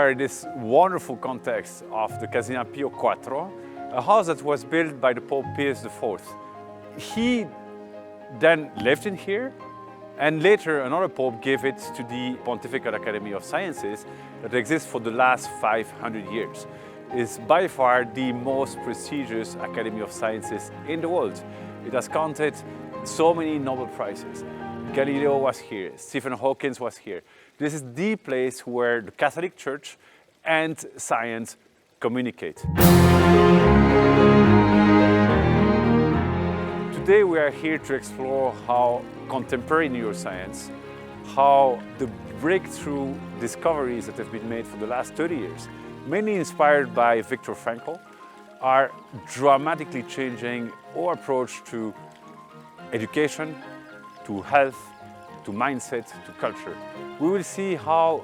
are in this wonderful context of the Casina Pio IV, a house that was built by the Pope Pius IV. He then lived in here, and later another Pope gave it to the Pontifical Academy of Sciences that exists for the last 500 years. It's by far the most prestigious Academy of Sciences in the world. It has counted so many Nobel Prizes. Galileo was here, Stephen Hawking was here. This is the place where the Catholic Church and science communicate. Today we are here to explore how contemporary neuroscience, how the breakthrough discoveries that have been made for the last 30 years, mainly inspired by Viktor Frankl, are dramatically changing our approach to education, to health, to mindset, to culture. We will see how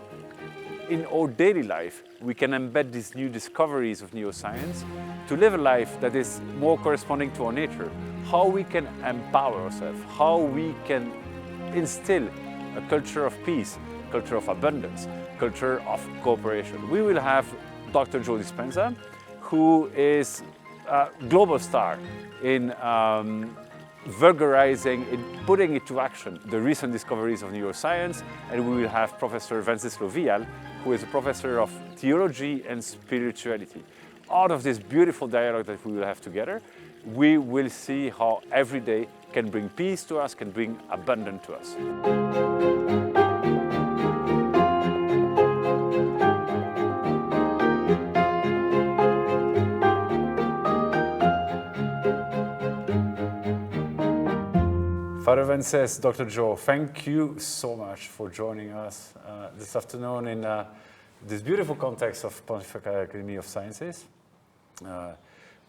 in our daily life we can embed these new discoveries of neuroscience to live a life that is more corresponding to our nature, how we can empower ourselves, how we can instill a culture of peace, culture of abundance, culture of cooperation. We will have Dr. Joe Dispenza, who is a global star in vulgarizing, in putting into action the recent discoveries of neuroscience, and we will have Professor Wenceslao Vial, who is a professor of theology and spirituality. Out of this beautiful dialogue that we will have together, we will see how every day can bring peace to us, can bring abundance to us. Father Vences, Dr. Joe, thank you so much for joining us this afternoon in this beautiful context of Pontifical Academy of Sciences. It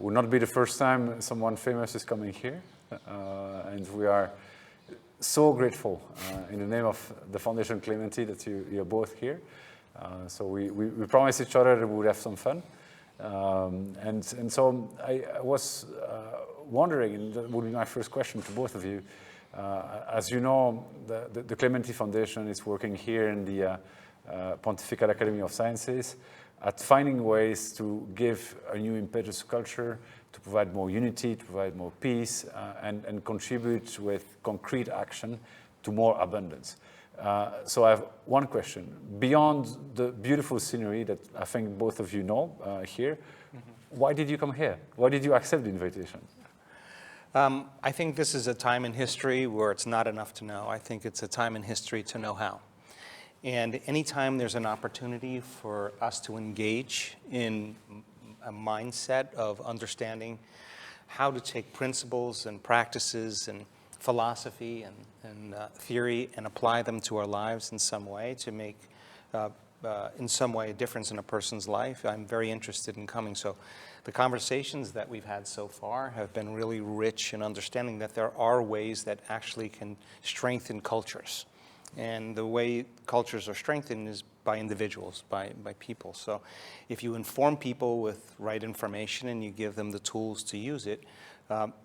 will not be the first time someone famous is coming here, and we are so grateful in the name of the Foundation Clementy that you're both here. So we promised each other that we would have some fun. And so I was wondering, and that would be my first question to both of you, as you know, the Clementy Foundation is working here in the Pontifical Academy of Sciences at finding ways to give a new impetus to culture, to provide more unity, to provide more peace, and contribute with concrete action to more abundance. So I have one question. Beyond the beautiful scenery that I think both of you know here, why did you come here? Why did you accept the invitation? I think this is a time in history where it's not enough to know. I think it's a time in history to know how. And anytime there's an opportunity for us to engage in a mindset of understanding how to take principles and practices and philosophy and theory and apply them to our lives in some way to make, in some way, a difference in a person's life, I'm very interested in coming. So the conversations that we've had so far have been really rich in understanding that there are ways that actually can strengthen cultures. And the way cultures are strengthened is by individuals, by people. So if you inform people with right information and you give them the tools to use it,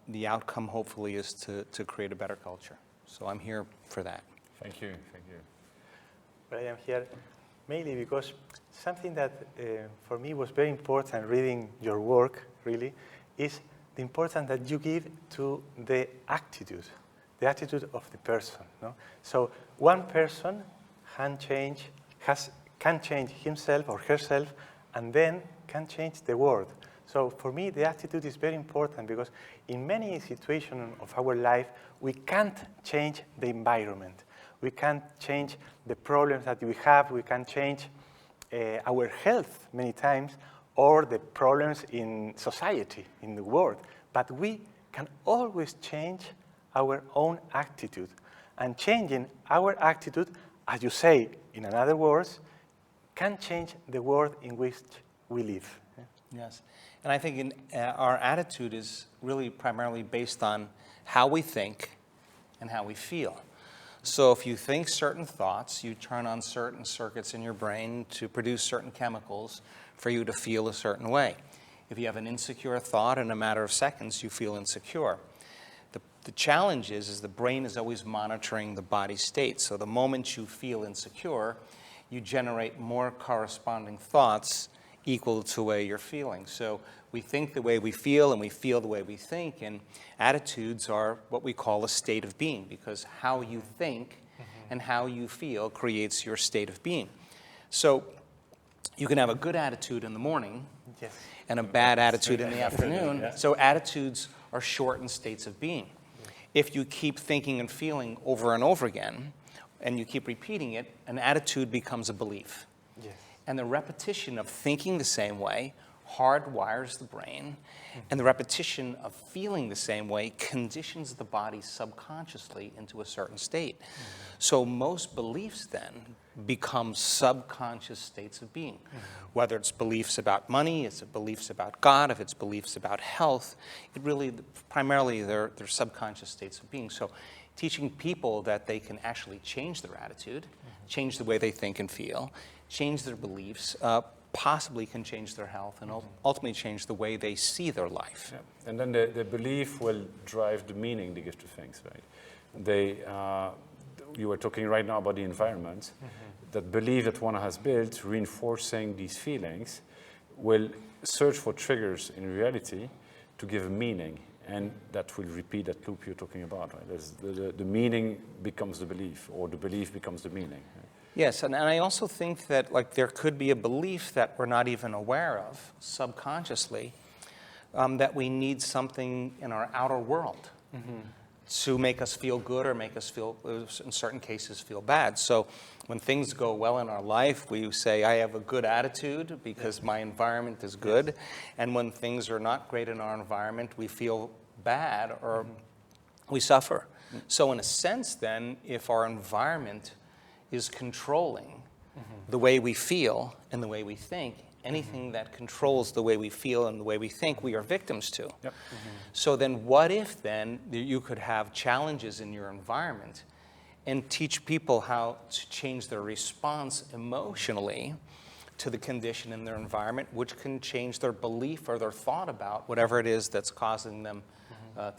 the outcome hopefully is to create a better culture. So I'm here for that. Thank you, thank you. But I am here mainly because something that for me was very important reading your work, really, is the importance that you give to the attitude of the person. No? So one person can change himself or herself and then can change the world. So for me, the attitude is very important because in many situations of our life, we can't change the environment. We can't change the problems that we have. We can't change our health many times or the problems in society, in the world. But we can always change our own attitude. And changing our attitude, as you say, in other words, can change the world in which we live. Yes. And I think our attitude is really primarily based on how we think and how we feel. So if you think certain thoughts, you turn on certain circuits in your brain to produce certain chemicals for you to feel a certain way. If you have an insecure thought, in a matter of seconds, you feel insecure. The challenge is the brain is always monitoring the body state. So the moment you feel insecure, you generate more corresponding thoughts equal to the way you're feeling. So we think the way we feel, and we feel the way we think, and attitudes are what we call a state of being, because how you think and how you feel creates your state of being. So you can have a good attitude in the morning and a bad attitude in the afternoon. So attitudes are shortened states of being. If you keep thinking and feeling over and over again, and you keep repeating it, an attitude becomes a belief. And the repetition of thinking the same way hardwires the brain, and the repetition of feeling the same way conditions the body subconsciously into a certain state. So most beliefs then become subconscious states of being. Whether it's beliefs about money, it's beliefs about God, if it's beliefs about health, it really, primarily they're subconscious states of being. So teaching people that they can actually change their attitude, change the way they think and feel, change their beliefs, possibly can change their health, and ultimately change the way they see their life. And then the belief will drive the meaning they give to things, right? You were talking right now about the environment. That belief that one has built, reinforcing these feelings, will search for triggers in reality to give a meaning, and that will repeat that loop you're talking about, right? The meaning becomes the belief, or the belief becomes the meaning. Yes, and I also think that there could be a belief that we're not even aware of subconsciously, that we need something in our outer world to make us feel good or make us feel, in certain cases, feel bad. So when things go well in our life, we say, I have a good attitude because my environment is good. And when things are not great in our environment, we feel bad or we suffer. So in a sense, then, if our environment is controlling the way we feel and the way we think, anything that controls the way we feel and the way we think, we are victims to. So then what if then you could have challenges in your environment and teach people how to change their response emotionally to the condition in their environment, which can change their belief or their thought about whatever it is that's causing them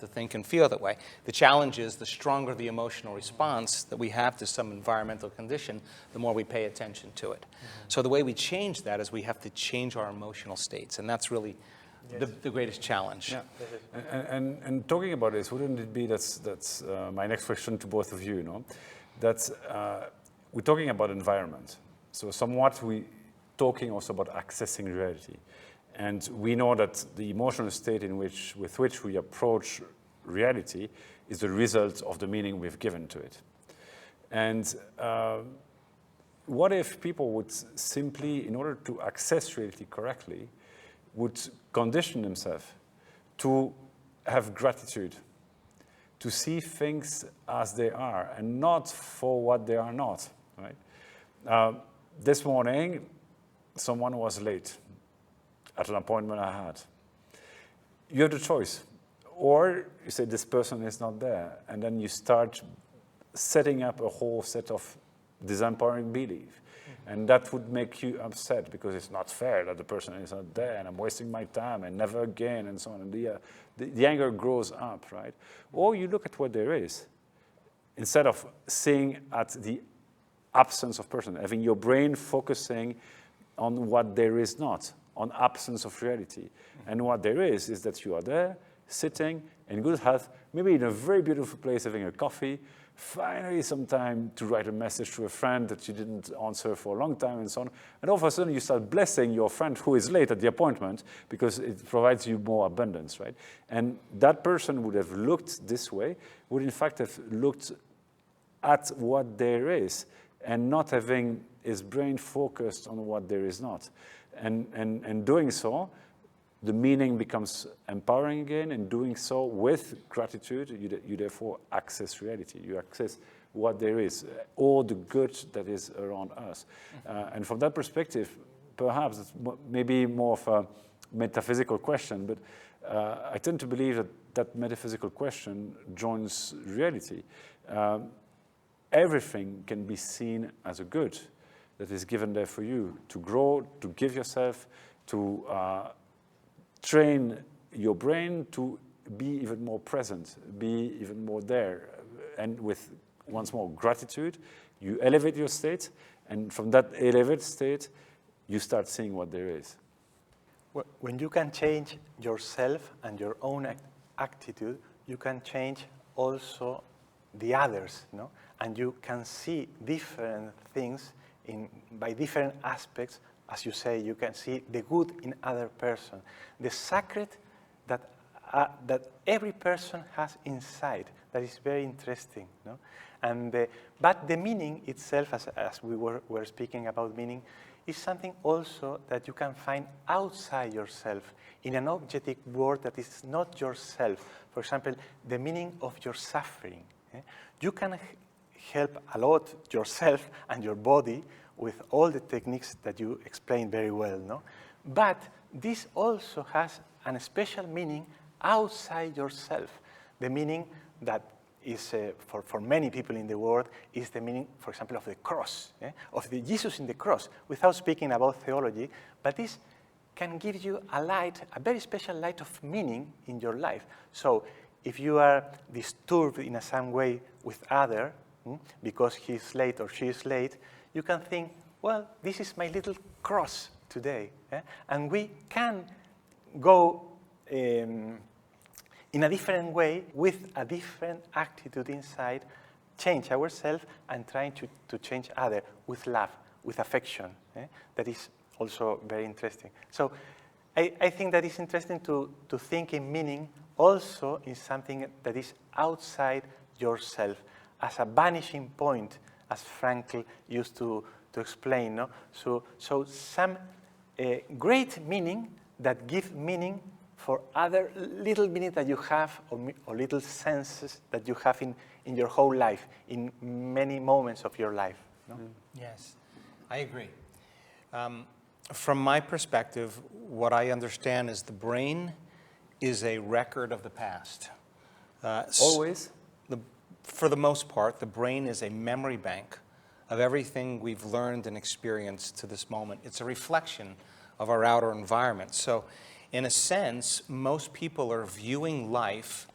to think and feel that way. The challenge is the stronger the emotional response that we have to some environmental condition, the more we pay attention to it. So the way we change that is we have to change our emotional states, and that's really the greatest challenge. And talking about this, wouldn't it be, that's my next question to both of you, that we're talking about environment. So somewhat we talking also about accessing reality. And we know that the emotional state with which we approach reality is the result of the meaning we've given to it. And what if people would simply, in order to access reality correctly, would condition themselves to have gratitude, to see things as they are and not for what they are not, right? This morning, someone was late at an appointment I had. You have the choice. Or you say, this person is not there. And then you start setting up a whole set of disempowering belief. And that would make you upset because it's not fair that the person is not there and I'm wasting my time and never again and so on. And the anger grows up, right? Or you look at what there is. Instead of seeing at the absence of person, having your brain focusing on what there is not, on absence of reality. And what there is that you are there, sitting in good health, maybe in a very beautiful place, having a coffee, finally some time to write a message to a friend that you didn't answer for a long time and so on. And all of a sudden you start blessing your friend who is late at the appointment because it provides you more abundance, right? And that person would have looked this way, would in fact have looked at what there is and not having his brain focused on what there is not. And doing so, the meaning becomes empowering again, and doing so with gratitude, you therefore access reality. You access what there is, all the good that is around us. And from that perspective, perhaps it's maybe more of a metaphysical question, but I tend to believe that metaphysical question joins reality. Everything can be seen as a good that is given there for you to grow, to give yourself, to train your brain to be even more present, be even more there. And with, once more, gratitude, you elevate your state, And from that elevated state, you start seeing what there is. When you can change yourself and your own attitude, you can change also the others, no? And you can see different things by different aspects. As you say, you can see the good in other person, the sacred that every person has inside. That is very interesting, no? And but the meaning itself, as we were speaking about meaning, is something also that you can find outside yourself, in an objective world that is not yourself. For example, the meaning of your suffering. You can help a lot yourself and your body with all the techniques that you explained very well, no? But this also has a special meaning outside yourself. The meaning that is, for many people in the world, is the meaning, for example, of the cross, of the Jesus in the cross, without speaking about theology, but this can give you a light, a very special light of meaning in your life. So if you are disturbed in some way with other, because he's late or she is late, you can think, well, this is my little cross today. And we can go in a different way, with a different attitude inside, change ourselves and trying to change others with love, with affection. That is also very interesting. So I think that it's interesting to think in meaning also in something that is outside yourself, as a vanishing point, as Frankl used to explain. No? So some great meaning that give meaning for other little meaning that you have, or little senses that you have in your whole life, in many moments of your life. No? Yes, I agree. From my perspective, what I understand is the brain is a record of the past. Always? For the most part, the brain is a memory bank of everything we've learned and experienced to this moment. It's a reflection of our outer environment. So, in a sense, most people are viewing life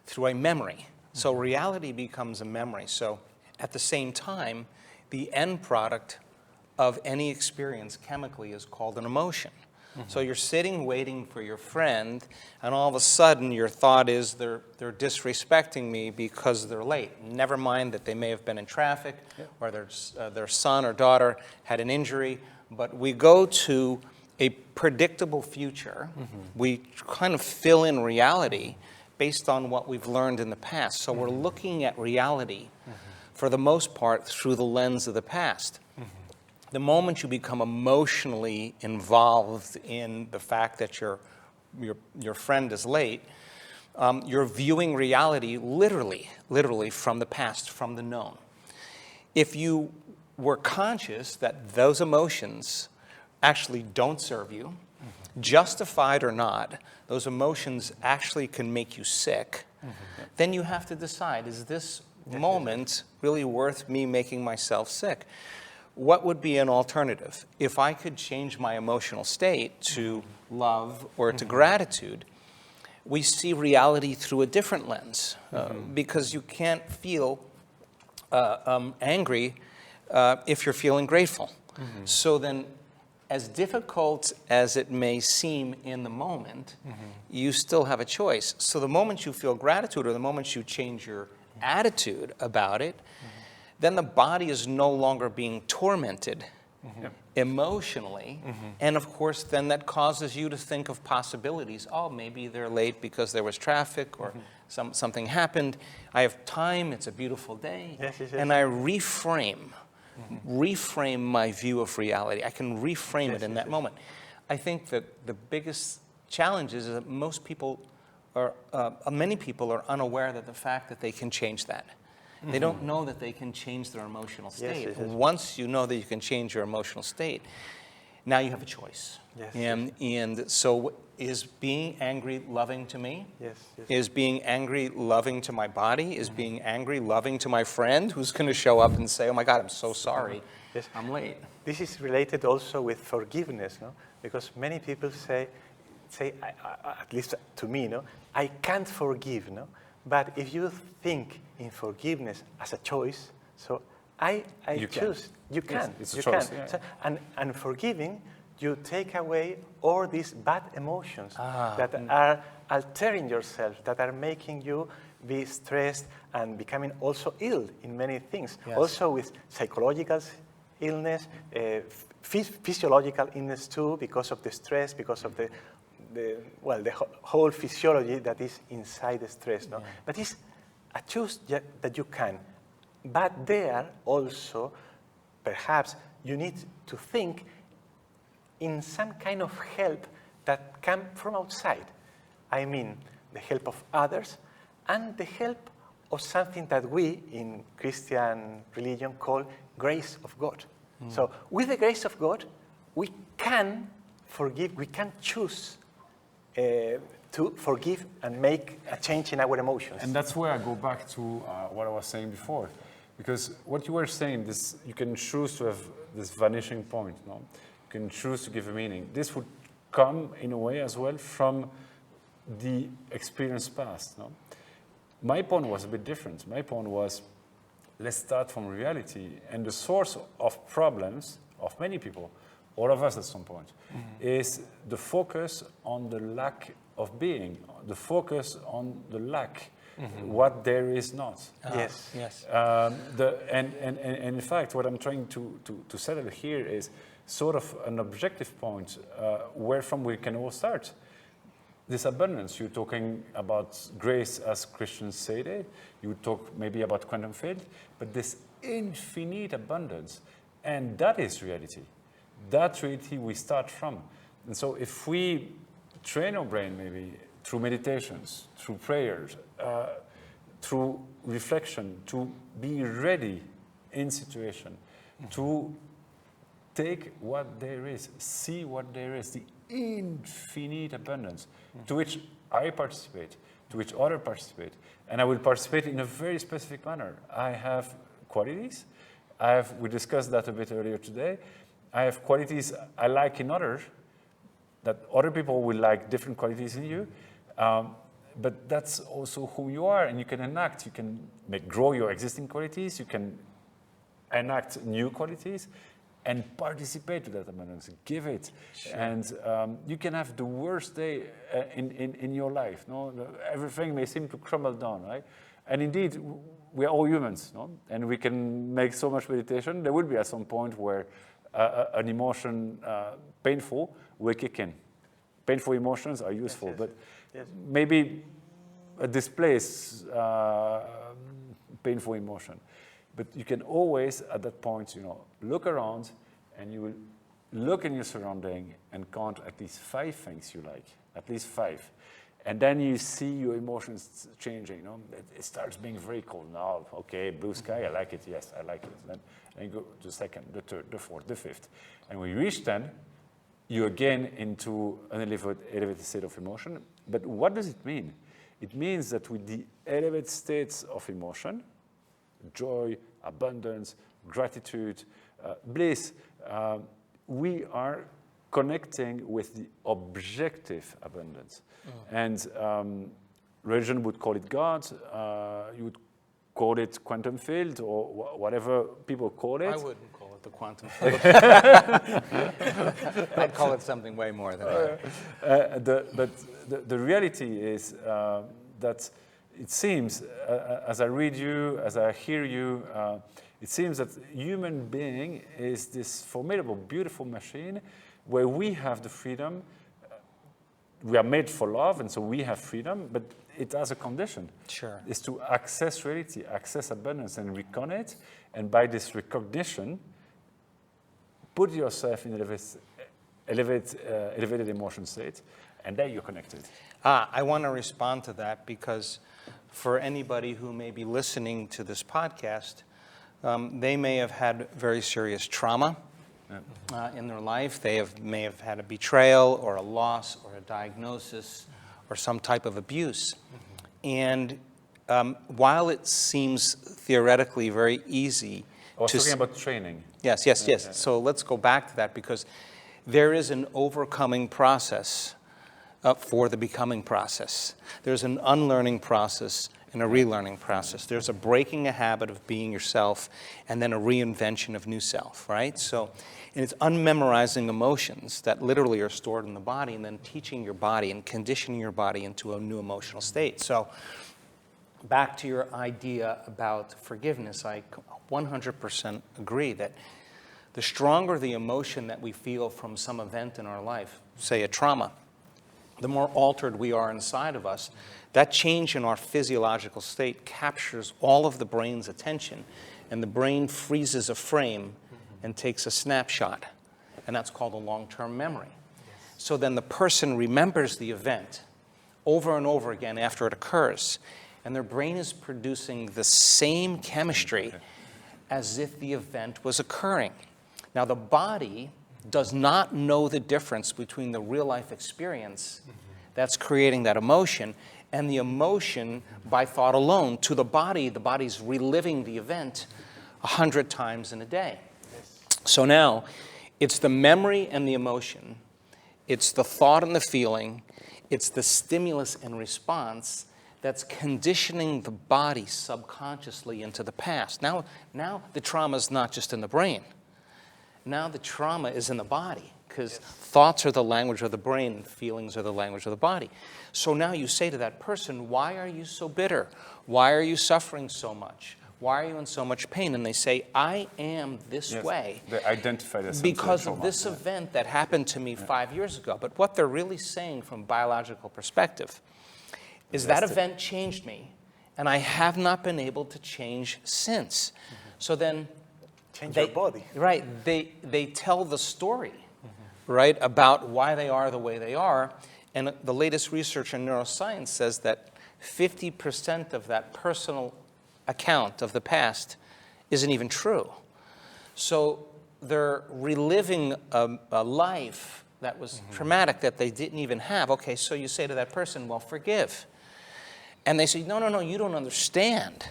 through a memory. So reality becomes a memory. So at the same time, the end product of any experience chemically is called an emotion. So you're sitting waiting for your friend, and all of a sudden your thought is they're disrespecting me because they're late. Never mind that they may have been in traffic, or their son or daughter had an injury, but we go to a predictable future. We kind of fill in reality based on what we've learned in the past. So we're looking at reality, for the most part, through the lens of the past. The moment you become emotionally involved in the fact that your friend is late, you're viewing reality literally from the past, from the known. If you were conscious that those emotions actually don't serve you, justified or not, those emotions actually can make you sick, then you have to decide, is this moment really worth me making myself sick? What would be an alternative? If I could change my emotional state to love or to gratitude, we see reality through a different lens, because you can't feel angry if you're feeling grateful. So then, as difficult as it may seem in the moment, you still have a choice. So the moment you feel gratitude, or the moment you change your attitude about it, then the body is no longer being tormented emotionally. And of course, then that causes you to think of possibilities. Oh, maybe they're late because there was traffic, or something happened. I have time, it's a beautiful day. And I reframe my view of reality. I can reframe it in that moment. I think that the biggest challenge is that many people are unaware that the fact that they can change that. They don't know that they can change their emotional state. Once you know that you can change your emotional state, now you have a choice. And so, is being angry loving to me? Is being angry loving to my body? Is being angry loving to my friend who's going to show up and say, oh my God, I'm so sorry, I'm late? This is related also with forgiveness, no? Because many people say at least to me, no, I can't forgive, no? But if you think in forgiveness as a choice, so I choose You can. Yes, it's a you choice. can. Yeah. So, and forgiving, you take away all these bad emotions that are altering yourself, that are making you be stressed and becoming also ill in many things. Yes. Also with psychological illness, physiological illness too, because of the stress, because of the whole physiology that is inside the stress. No? Yeah. But it's a choice that you can. But there also, perhaps, you need to think in some kind of help that come from outside. I mean, the help of others and the help of something that we in Christian religion call grace of God. So with the grace of God, we can forgive, we can choose to forgive and make a change in our emotions. And that's where I go back to what I was saying before. Because what you were saying, this, you can choose to have this vanishing point. No? You can choose to give a meaning. This would come, in a way, as well, from the experience past. No? My point was a bit different. My point was, let's start from reality. And the source of problems of many people, all of us at some point, is the focus on the lack of being, the focus on the lack, what there is not. Yes. Yes. And in fact, what I'm trying to settle here is sort of an objective point where from we can all start. This abundance, you're talking about grace as Christians say it, you talk maybe about quantum field, but this infinite abundance, and that is reality. That reality we start from. And so if we train our brain maybe through meditations, through prayers, through reflection, to be ready in situation, to take what there is, see what there is, the infinite abundance to which I participate, to which others participate, and I will participate in a very specific manner. I have qualities. We discussed that a bit earlier today. I have qualities I like in others, that other people will like different qualities in you. But that's also who you are, and you can enact. You can grow your existing qualities. You can enact new qualities, and participate to that abundance. Give it, sure. And you can have the worst day in your life. No, everything may seem to crumble down, right? And indeed, we are all humans, no? And we can make so much meditation. There will be at some point where an emotion, painful, will kick in. Painful emotions are useful, yes, yes, but yes, maybe displace painful emotion. But you can always, at that point, look around, and you will look in your surrounding and count at least 5 things you like, at least 5. And then you see your emotions changing. It starts being very cold. Now, okay, blue sky, I like it. Yes, I like it. Then you go to the second, the third, the fourth, the fifth. And when you reach 10, you're again into an elevated state of emotion. But what does it mean? It means that with the elevated states of emotion, joy, abundance, gratitude, bliss, we are connecting with the objective abundance. And religion would call it God, you would call it quantum field, or whatever people call it. I wouldn't call it the quantum field. I'd call it something way more than that. But the reality is that it seems, as I read you, as I hear you, it seems that human being is this formidable, beautiful machine where we have the freedom. We are made for love, and so we have freedom, but it has a condition. Sure. It's to access reality, access abundance, and recon it. And by this recognition, put yourself in elevated emotion state, and then you're connected. I want to respond to that because for anybody who may be listening to this podcast, they may have had very serious trauma in their life. They may have had a betrayal or a loss or a diagnosis or some type of abuse. And while it seems theoretically very easy I was talking about training. Yes. So let's go back to that because there is an overcoming process for the becoming process. There's an unlearning process and a relearning process. There's a breaking a habit of being yourself and then a reinvention of new self, right? So, and it's unmemorizing emotions that literally are stored in the body and then teaching your body and conditioning your body into a new emotional state. So back to your idea about forgiveness, I 100% agree that the stronger the emotion that we feel from some event in our life, say a trauma, the more altered we are inside of us. That change in our physiological state captures all of the brain's attention, and the brain freezes a frame and takes a snapshot, and that's called a long-term memory. So then the person remembers the event over and over again after it occurs, and their brain is producing the same chemistry as if the event was occurring. Now, the body does not know the difference between the real-life experience that's creating that emotion and the emotion by thought alone. To the body's reliving the event 100 times in a day. So now, it's the memory and the emotion, it's the thought and the feeling, it's the stimulus and response that's conditioning the body subconsciously into the past. Now the trauma is not just in the brain. Now the trauma is in the body, because thoughts are the language of the brain and feelings are the language of the body. So now you say to that person, why are you so bitter? Why are you suffering so much? Why are you in so much pain? And they say, I am this way. They identify this because of this event that happened to me 5 years ago. But what they're really saying from a biological perspective is that event changed me, and I have not been able to change since. So then Change your body. Right. They tell the story, right, about why they are the way they are. And the latest research in neuroscience says that 50% of that personal account of the past isn't even true. So they're reliving a life that was traumatic that they didn't even have. Okay, so you say to that person, well, forgive. And they say, no, you don't understand.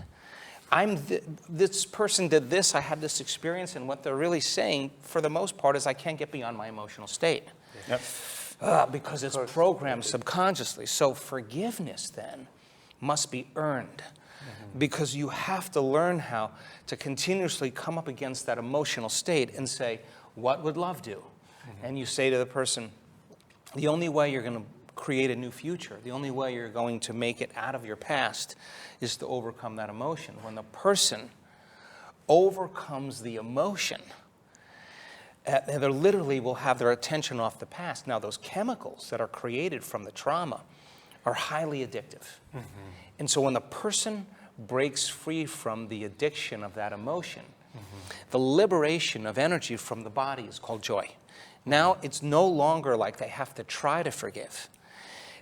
This person did this, I had this experience, and what they're really saying, for the most part, is I can't get beyond my emotional state. Because it's programmed subconsciously. So forgiveness, then, must be earned. Because you have to learn how to continuously come up against that emotional state and say, what would love do? And you say to the person, the only way you're going to create a new future, the only way you're going to make it out of your past is to overcome that emotion. When the person overcomes the emotion, they literally will have their attention off the past. Now, those chemicals that are created from the trauma are highly addictive. And so when the person breaks free from the addiction of that emotion, the liberation of energy from the body is called joy. Now, it's no longer like they have to try to forgive.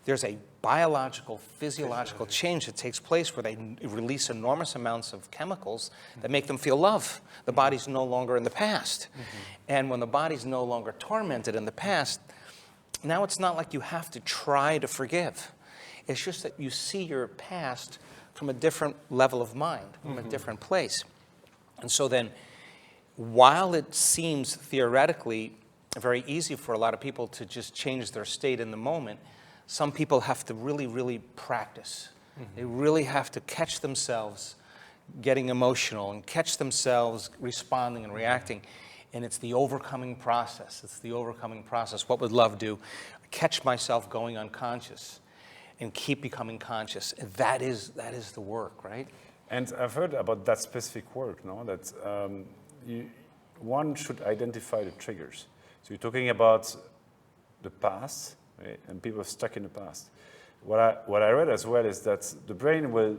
There's a biological, physiological change that takes place where they release enormous amounts of chemicals that make them feel love. The body's no longer in the past. And when the body's no longer tormented in the past, now it's not like you have to try to forgive. It's just that you see your past from a different level of mind, from a different place. And so then, while it seems theoretically very easy for a lot of people to just change their state in the moment, some people have to really, really practice. They really have to catch themselves getting emotional and catch themselves responding and reacting. And it's the overcoming process. It's the overcoming process. What would love do? Catch myself going unconscious and keep becoming conscious. And that is the work, right? And I've heard about that specific work, no? That one should identify the triggers. So you're talking about the past, right? And people are stuck in the past. What I read as well is that the brain will,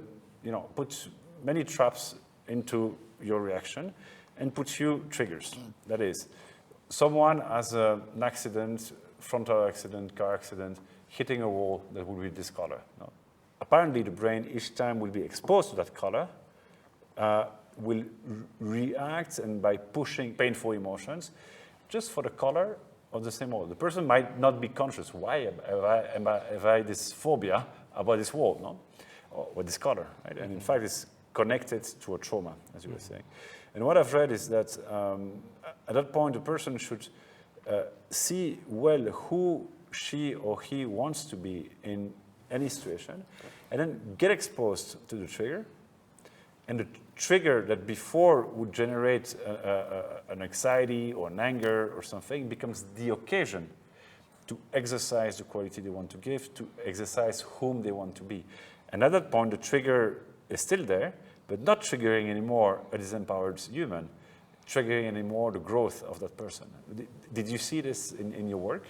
put many traps into your reaction and put you triggers. That is, someone has an accident, frontal accident, car accident, hitting a wall that will be this color. No? Apparently, the brain each time will be exposed to that color, will react, and by pushing painful emotions, just for the color of the same wall. The person might not be conscious. Why have I this phobia about this wall, no? Or this color, right? And in fact, it's connected to a trauma, as you were saying. And what I've read is that at that point, the person should see well who she or he wants to be in any situation, and then get exposed to the trigger. And the trigger that before would generate an anxiety or an anger or something becomes the occasion to exercise the quality they want to give, to exercise whom they want to be. And at that point, the trigger is still there, but not triggering anymore a disempowered human, triggering anymore the growth of that person. Did you see this in your work?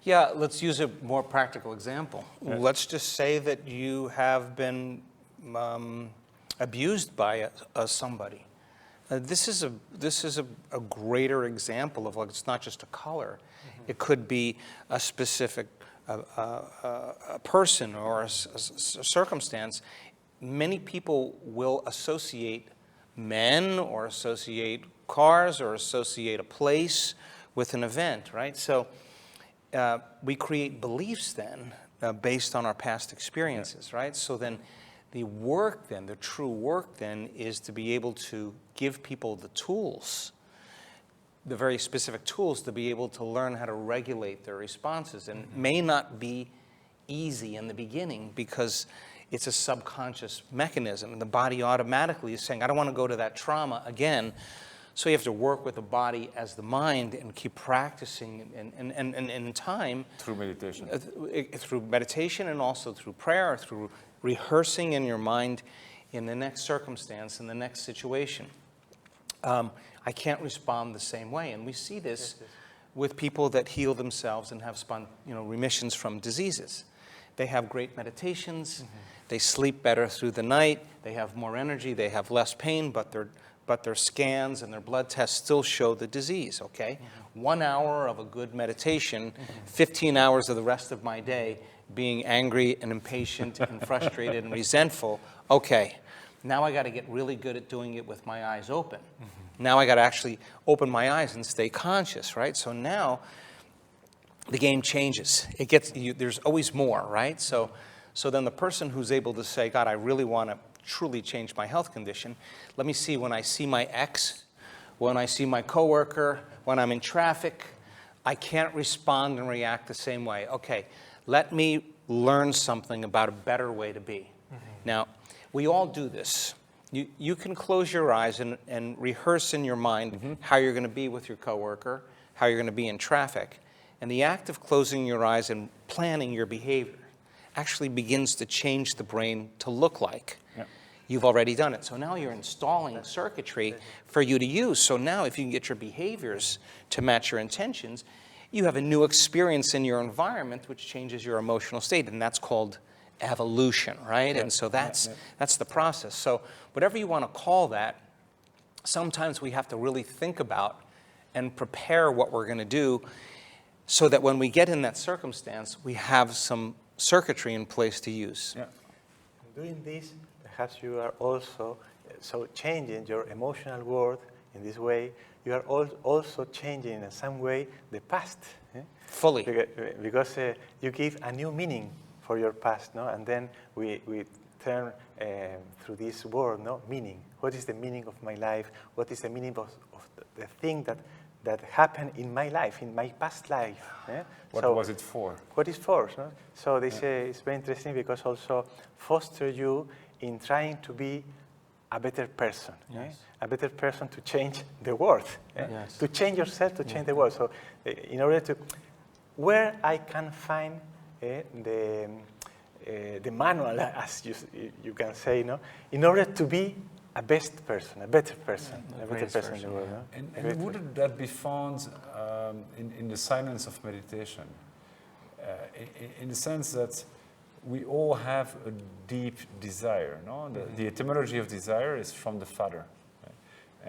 Yeah, let's use a more practical example. Yeah. Let's just say that you have been abused by somebody. This is a greater example of, like, it's not just a color. It could be a specific a person or a circumstance. Many people will associate men or associate cars or associate a place with an event, right? So we create beliefs then based on our past experiences, right? So then the work then, the true work then, is to be able to give people the tools, the very specific tools to be able to learn how to regulate their responses. And it may not be easy in the beginning because it's a subconscious mechanism. And the body automatically is saying, I don't want to go to that trauma again. So you have to work with the body as the mind and keep practicing and in time. Through meditation. Through meditation and also through prayer, through rehearsing in your mind in the next circumstance, in the next situation. I can't respond the same way. And we see this with people that heal themselves and have remissions from diseases. They have great meditations. They sleep better through the night. They have more energy. They have less pain, but their scans and their blood tests still show the disease, okay? 1 hour of a good meditation, 15 hours of the rest of my day being angry and impatient and frustrated and resentful. Okay, now I got to get really good at doing it with my eyes open. Now I got to actually open my eyes and stay conscious, right? So now the game changes. There's always more, right? So then the person who's able to say, God, I really want to truly change my health condition. Let me see, when I see my ex, when I see my coworker, when I'm in traffic, I can't respond and react the same way. Okay, let me learn something about a better way to be. Now, we all do this. You can close your eyes and rehearse in your mind how you're going to be with your coworker, how you're going to be in traffic. And the act of closing your eyes and planning your behavior actually begins to change the brain to look like you've already done it. So now you're installing circuitry for you to use. So now if you can get your behaviors to match your intentions, you have a new experience in your environment which changes your emotional state, and that's called evolution, right? And so that's the process. So whatever you want to call that, sometimes we have to really think about and prepare what we're going to do so that when we get in that circumstance, we have some circuitry in place to use. Doing this, perhaps you are also changing your emotional world in this way. You are also changing in some way the past. Fully. Because you give a new meaning for your past, no? And then we turn through this word, no? Meaning. What is the meaning of my life? What is the meaning of the thing that happened in my life, in my past life? What was it for? What is for? No? So this is very interesting because also foster you in trying to be a better person. A better person to change the world. To change yourself, to change the world. So in order to, where I can find the manual, as you can say, no, in order to be a best person, a better person, a better person in the world. No? And wouldn't that be found in the silence of meditation? In the sense that we all have a deep desire. No? The etymology of desire is from the Father. Right?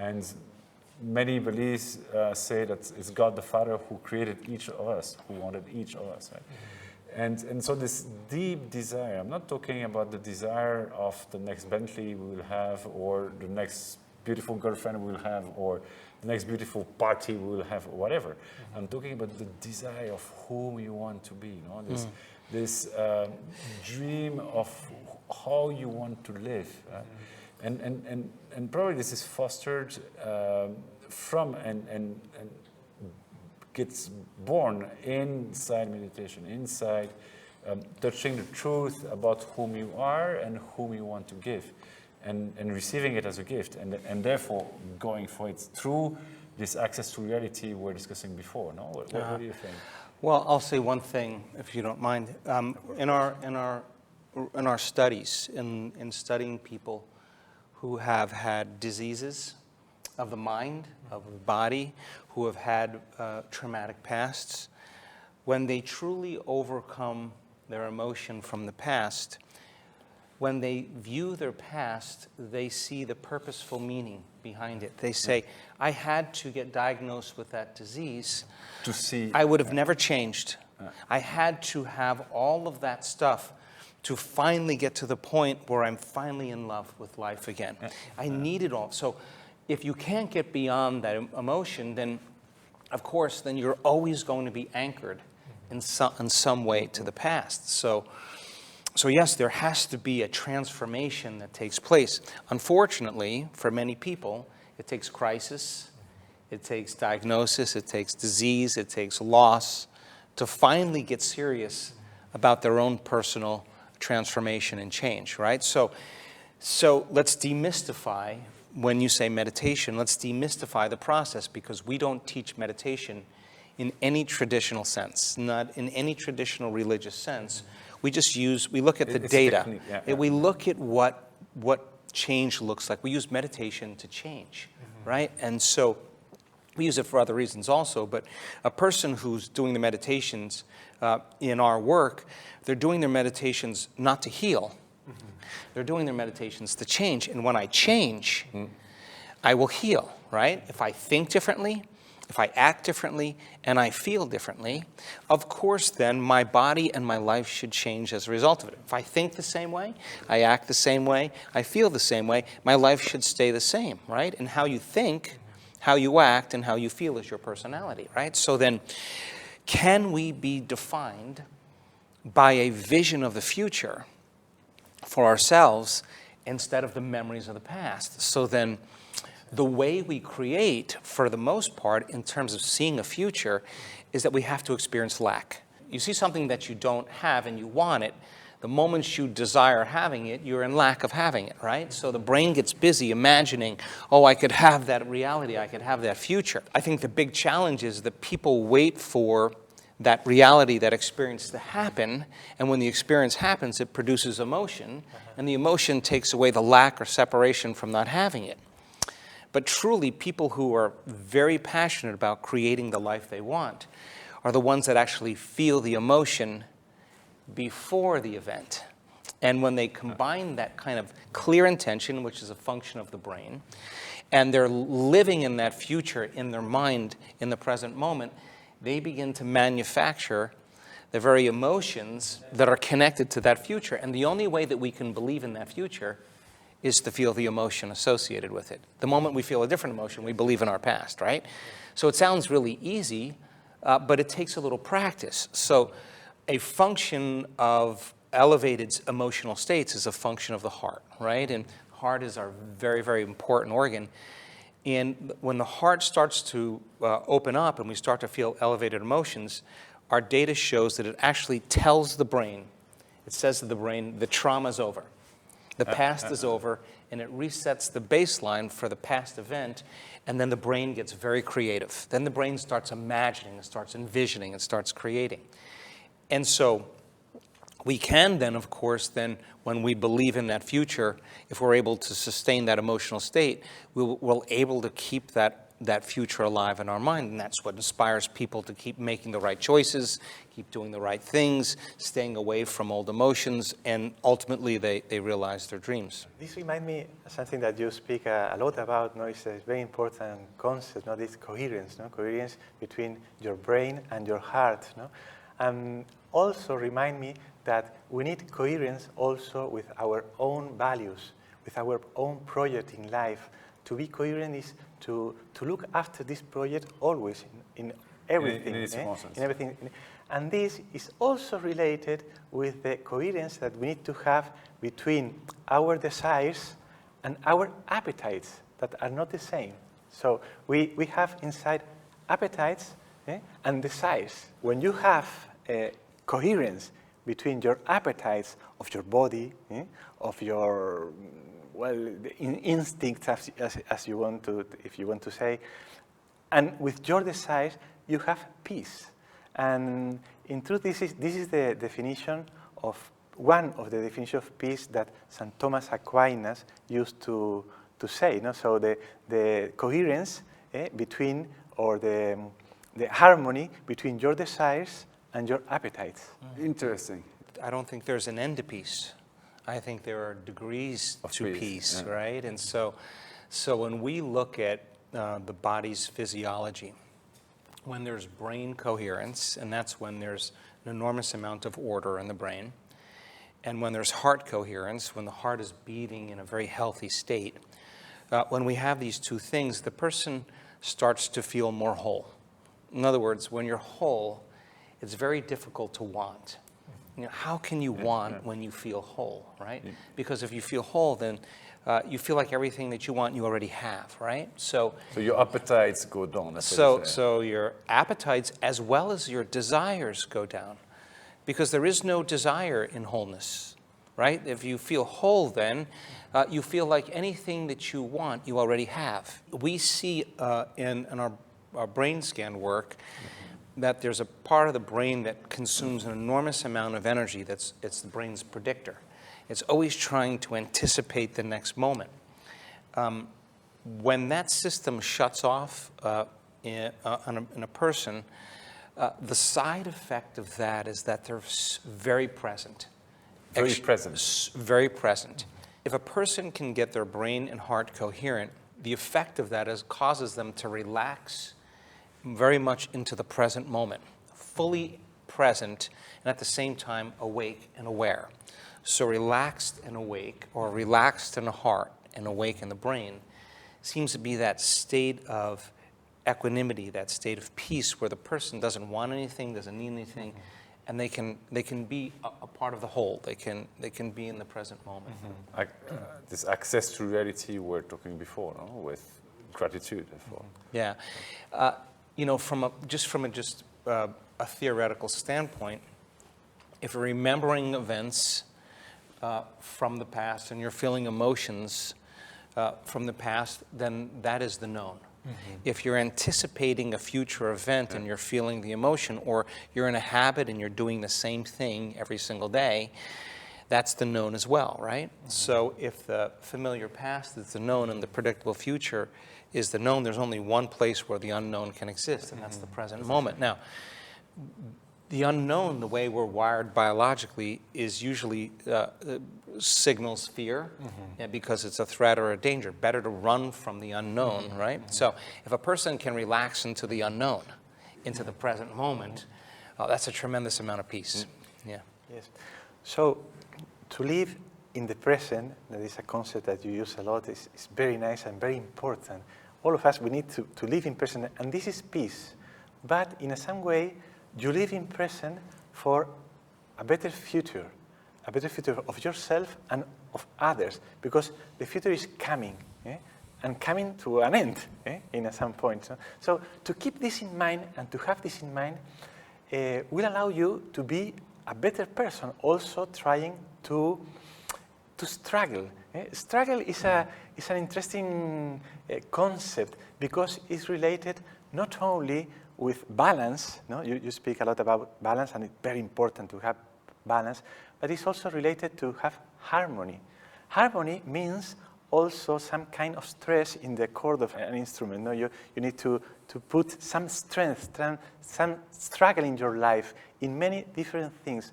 And many beliefs say that it's God the Father who created each of us, who wanted each of us. Right? And so this deep desire, I'm not talking about the desire of the next Bentley we will have, or the next beautiful girlfriend we will have, or the next beautiful party we will have, or whatever. I'm talking about the desire of whom you want to be. You know? This dream of how you want to live. And probably this is fostered from and gets born inside meditation, inside touching the truth about whom you are and whom you want to give, and receiving it as a gift, and therefore going for it through this access to reality we were discussing before. No, what do you think? Well, I'll say one thing, if you don't mind. In our studies, in studying people who have had diseases of the mind, of the body, who have had traumatic pasts, when they truly overcome their emotion from the past, when they view their past, they see the purposeful meaning behind it. They say, I had to get diagnosed with that disease. To see, I would have never changed. I had to have all of that stuff to finally get to the point where I'm finally in love with life again. I need it all. So if you can't get beyond that emotion, then, of course, then you're always going to be anchored in some way to the past. So yes, there has to be a transformation that takes place. Unfortunately, for many people, it takes crisis, it takes diagnosis, it takes disease, it takes loss to finally get serious about their own personal transformation and change, right? So let's demystify, when you say meditation, let's demystify the process, because we don't teach meditation in any traditional sense, not in any traditional religious sense. We just we look at the data. We look at what change looks like. We use meditation to change, right? And so we use it for other reasons also, but a person who's doing the meditations in our work, they're doing their meditations not to heal. They're doing their meditations to change. And when I change, I will heal, right? If I think differently, if I act differently, and I feel differently, of course then my body and my life should change as a result of it. If I think the same way, I act the same way, I feel the same way, my life should stay the same, right? And how you think, how you act, and how you feel is your personality, right? So then, can we be defined by a vision of the future for ourselves instead of the memories of the past? So then, the way we create, for the most part, in terms of seeing a future, is that we have to experience lack. You see something that you don't have and you want it, the moment you desire having it, you're in lack of having it, right? So the brain gets busy imagining, oh, I could have that reality, I could have that future. I think the big challenge is that people wait for that reality, that experience to happen, and when the experience happens, it produces emotion, and the emotion takes away the lack or separation from not having it. But truly, people who are very passionate about creating the life they want are the ones that actually feel the emotion before the event. And when they combine that kind of clear intention, which is a function of the brain, and they're living in that future in their mind in the present moment, they begin to manufacture the very emotions that are connected to that future. And the only way that we can believe in that future is to feel the emotion associated with it. The moment we feel a different emotion, we believe in our past, right? So it sounds really easy, but it takes a little practice. So a function of elevated emotional states is a function of the heart, right? And heart is our very, very important organ. And when the heart starts to open up and we start to feel elevated emotions, our data shows that it actually tells the brain, it says to the brain, the trauma's over. The past is over, and it resets the baseline for the past event, and then the brain gets very creative. Then the brain starts imagining, it starts envisioning, it starts creating. And so we can then, of course, then when we believe in that future, if we're able to sustain that emotional state, we're able to keep that future alive in our mind. And that's what inspires people to keep making the right choices, keep doing the right things, staying away from old emotions, and ultimately they realize their dreams. This reminds me of something that you speak a lot about. No, it's a very important concept. No, this coherence. No, coherence between your brain and your heart. No, also remind me that we need coherence also with our own values, with our own project in life. To be coherent is to look after this project always in everything. In everything. And this is also related with the coherence that we need to have between our desires and our appetites that are not the same. So we have inside appetites and desires. When you have coherence between your appetites of your body, of your, well, the instincts, as you want to, if you want to say, and with your desires, you have peace. And in truth, this is the definition of, one of the definitions of peace that St. Thomas Aquinas used to say. No? So the coherence between, or the harmony between your desires and your appetites. Interesting. I don't think there's an end to peace. I think there are degrees to peace, yeah. right? And so when we look at the body's physiology, when there's brain coherence, and that's when there's an enormous amount of order in the brain, and when there's heart coherence, when the heart is beating in a very healthy state, when we have these two things, the person starts to feel more whole. In other words, when you're whole, it's very difficult to want. You know, how can you want when you feel whole, right? Yeah. Because if you feel whole, then you feel like everything that you want you already have, right? So your appetites go down. So your appetites as well as your desires go down, because there is no desire in wholeness, right? If you feel whole, then you feel like anything that you want you already have. We see in our brain scan work that there's a part of the brain that consumes an enormous amount of energy. It's the brain's predictor. It's always trying to anticipate the next moment. When that system shuts off in a person, the side effect of that is that they're very present. Very present. Very present. If a person can get their brain and heart coherent, the effect of that is causes them to relax very much into the present moment, fully present, and at the same time awake and aware. So relaxed and awake, or relaxed in the heart and awake in the brain, seems to be that state of equanimity, that state of peace where the person doesn't want anything, doesn't need anything, and they can be a part of the whole. They can be in the present moment. This access to reality we were talking before, no? With gratitude, therefore. Yeah. You know, from a theoretical standpoint, if you're remembering events from the past and you're feeling emotions from the past, then that is the known. If you're anticipating a future event and you're feeling the emotion, or you're in a habit and you're doing the same thing every single day, that's the known as well, right? So if the familiar past is the known and the predictable future is the known, there's only one place where the unknown can exist, and that's the present moment. Now, the unknown, the way we're wired biologically, is usually signals fear, because it's a threat or a danger. Better to run from the unknown, right? So if a person can relax into the unknown, into the present moment, that's a tremendous amount of peace. Yeah. Yes. So to live in the present, that is a concept that you use a lot, is very nice and very important. All of us, we need to live in present, and this is peace. But in some way, you live in present for a better future of yourself and of others, because the future is coming, and coming to an end, in some point. So to keep this in mind and to have this in mind will allow you to be a better person, also trying to struggle. Struggle is an interesting concept, because it's related not only with balance. No, you speak a lot about balance, and it's very important to have balance, but it's also related to have harmony. Harmony means also some kind of stress in the chord of an instrument. No, you need to put some strength, some struggle in your life in many different things.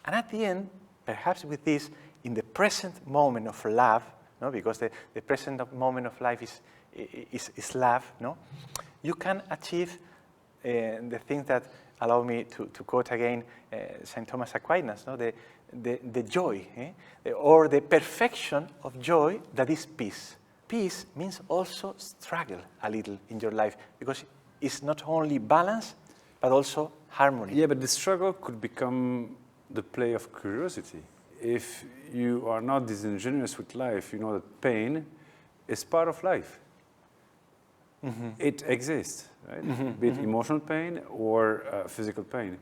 And at the end, perhaps with this, in the present moment of love, no, because the present moment of life is love, no, you can achieve the things that allow me to quote again St. Thomas Aquinas, no, the joy, or the perfection of joy that is peace. Peace means also struggle a little in your life, because it's not only balance, but also harmony. Yeah, but the struggle could become the play of curiosity. If you are not disingenuous with life, you know that pain is part of life. It exists, right? Be it emotional pain or physical pain.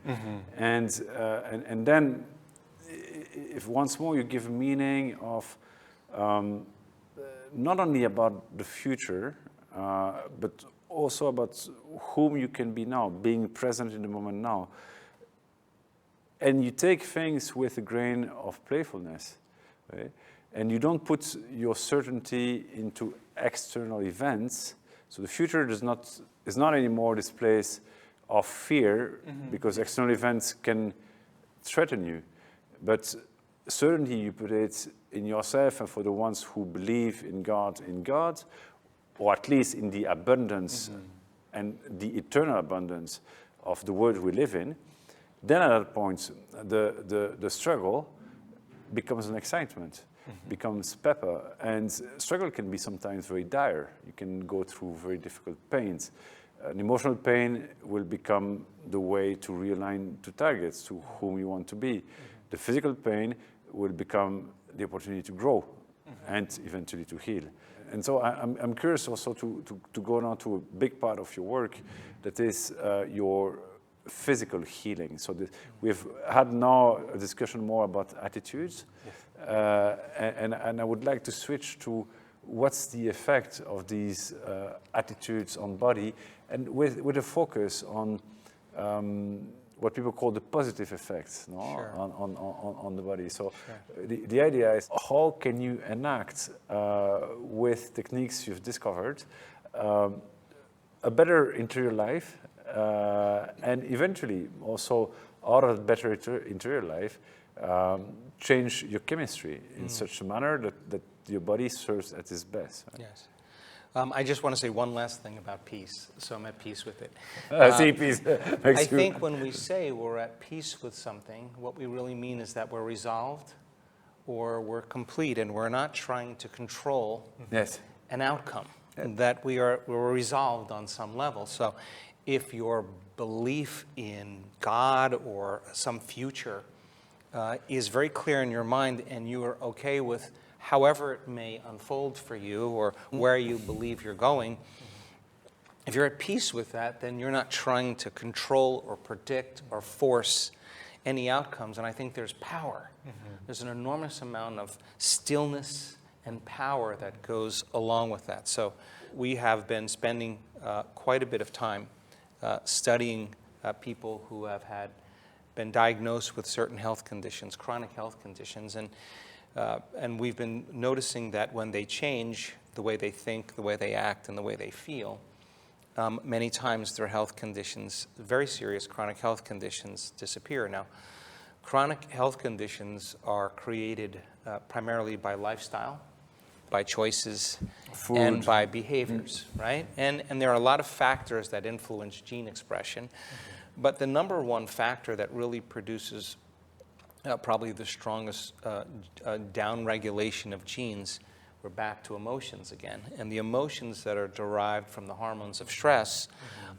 And then if once more you give meaning of not only about the future, but also about whom you can be now, being present in the moment now. And you take things with a grain of playfulness, right? And you don't put your certainty into external events. So the future is not anymore this place of fear, because external events can threaten you. But certainty, you put it in yourself, and for the ones who believe in God, or at least in the abundance and the eternal abundance of the world we live in. Then at that point, the struggle becomes an excitement, becomes pepper. And struggle can be sometimes very dire. You can go through very difficult pains. An emotional pain will become the way to realign to targets, to whom you want to be. The physical pain will become the opportunity to grow and eventually to heal. And so I'm curious also to go now to a big part of your work, that is your physical healing. So we've had now a discussion more about attitudes, and I would like to switch to what's the effect of these attitudes on body, and with a focus on what people call the positive effects, no? Sure. on the body. So Sure. the idea is, how can you enact with techniques you've discovered a better interior life, and eventually also out of better interior life, change your chemistry in such a manner that your body serves at its best. Right? Yes. I just want to say one last thing about peace, so I'm at peace with it. See, peace. I think when we say we're at peace with something, what we really mean is that we're resolved or we're complete, and we're not trying to control an outcome, that we're resolved on some level. So if your belief in God or some future is very clear in your mind, and you are okay with however it may unfold for you or where you believe you're going, if you're at peace with that, then you're not trying to control or predict or force any outcomes. And I think there's power. There's an enormous amount of stillness and power that goes along with that. So we have been spending quite a bit of time studying people who have been diagnosed with certain health conditions, chronic health conditions, and we've been noticing that when they change the way they think, the way they act, and the way they feel, many times their health conditions, very serious chronic health conditions, disappear. Now, chronic health conditions are created primarily by lifestyle, by choices, Food. and by behaviors, right? And there are a lot of factors that influence gene expression, but the number one factor that really produces probably the strongest downregulation of genes, we're back to emotions again. And the emotions that are derived from the hormones of stress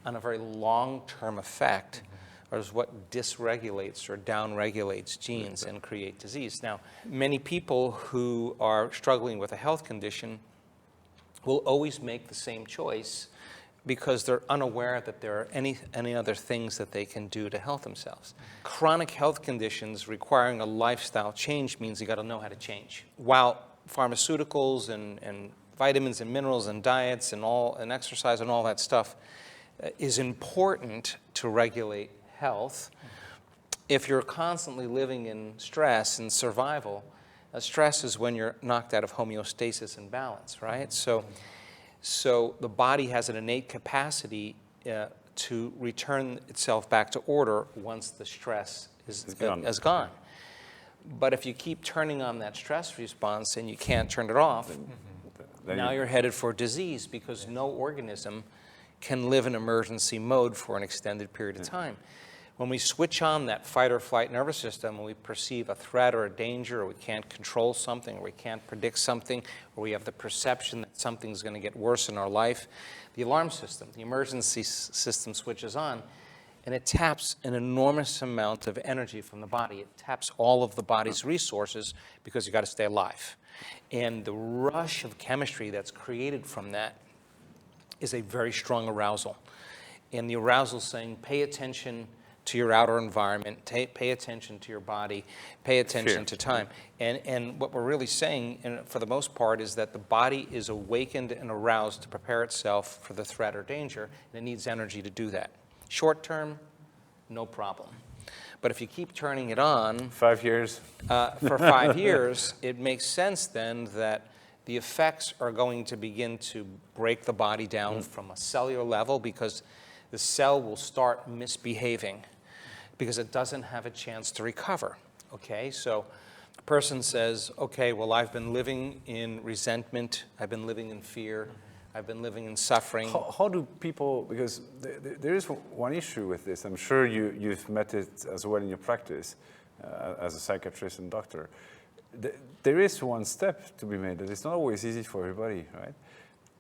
on a very long-term effect is what dysregulates or downregulates genes and create disease. Now, many people who are struggling with a health condition will always make the same choice because they're unaware that there are any other things that they can do to help themselves. Chronic health conditions requiring a lifestyle change means you got to know how to change. While pharmaceuticals and vitamins and minerals and diets and exercise and all that stuff is important to regulate health, if you're constantly living in stress and survival, stress is when you're knocked out of homeostasis and balance, right? So the body has an innate capacity to return itself back to order once the stress is gone. But if you keep turning on that stress response and you can't turn it off, now you're headed for disease, because no organism can live in emergency mode for an extended period of time. When we switch on that fight or flight nervous system and we perceive a threat or a danger, or we can't control something, or we can't predict something, or we have the perception that something's going to get worse in our life, the alarm system, the emergency system switches on, and it taps an enormous amount of energy from the body. It taps all of the body's resources because you've got to stay alive. And the rush of chemistry that's created from that is a very strong arousal. And the arousal is saying, pay attention to your outer environment, pay attention to your body, pay attention to time. And what we're really saying, and for the most part, is that the body is awakened and aroused to prepare itself for the threat or danger, and it needs energy to do that. Short term, no problem. But if you keep turning it on 5 years. for 5 years, it makes sense then that the effects are going to begin to break the body down from a cellular level, because the cell will start misbehaving because it doesn't have a chance to recover. Okay, so a person says, okay, well, I've been living in resentment, I've been living in fear, I've been living in suffering. How do people, because there is one issue with this, I'm sure you've met it as well in your practice as a psychiatrist and doctor. There is one step to be made that it's not always easy for everybody, right?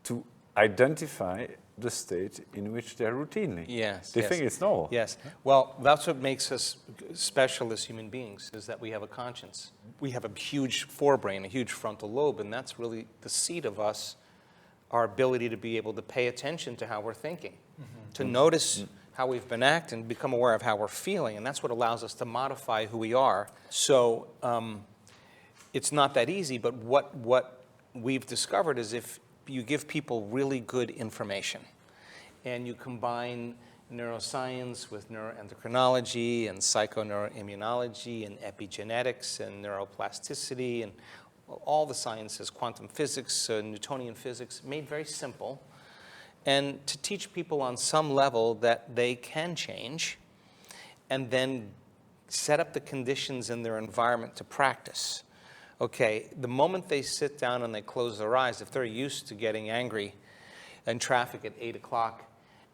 To identify the state in which they're routinely. Yes. They think it's normal. Yes. Well, that's what makes us special as human beings, is that we have a conscience. We have a huge forebrain, a huge frontal lobe, and that's really the seat of us, our ability to be able to pay attention to how we're thinking, to notice how we've been acting, become aware of how we're feeling, and that's what allows us to modify who we are. So it's not that easy, but what we've discovered is if you give people really good information and you combine neuroscience with neuroendocrinology and psychoneuroimmunology and epigenetics and neuroplasticity and all the sciences, quantum physics, Newtonian physics, made very simple, and to teach people on some level that they can change and then set up the conditions in their environment to practice. Okay, the moment they sit down and they close their eyes, if they're used to getting angry in traffic at 8 o'clock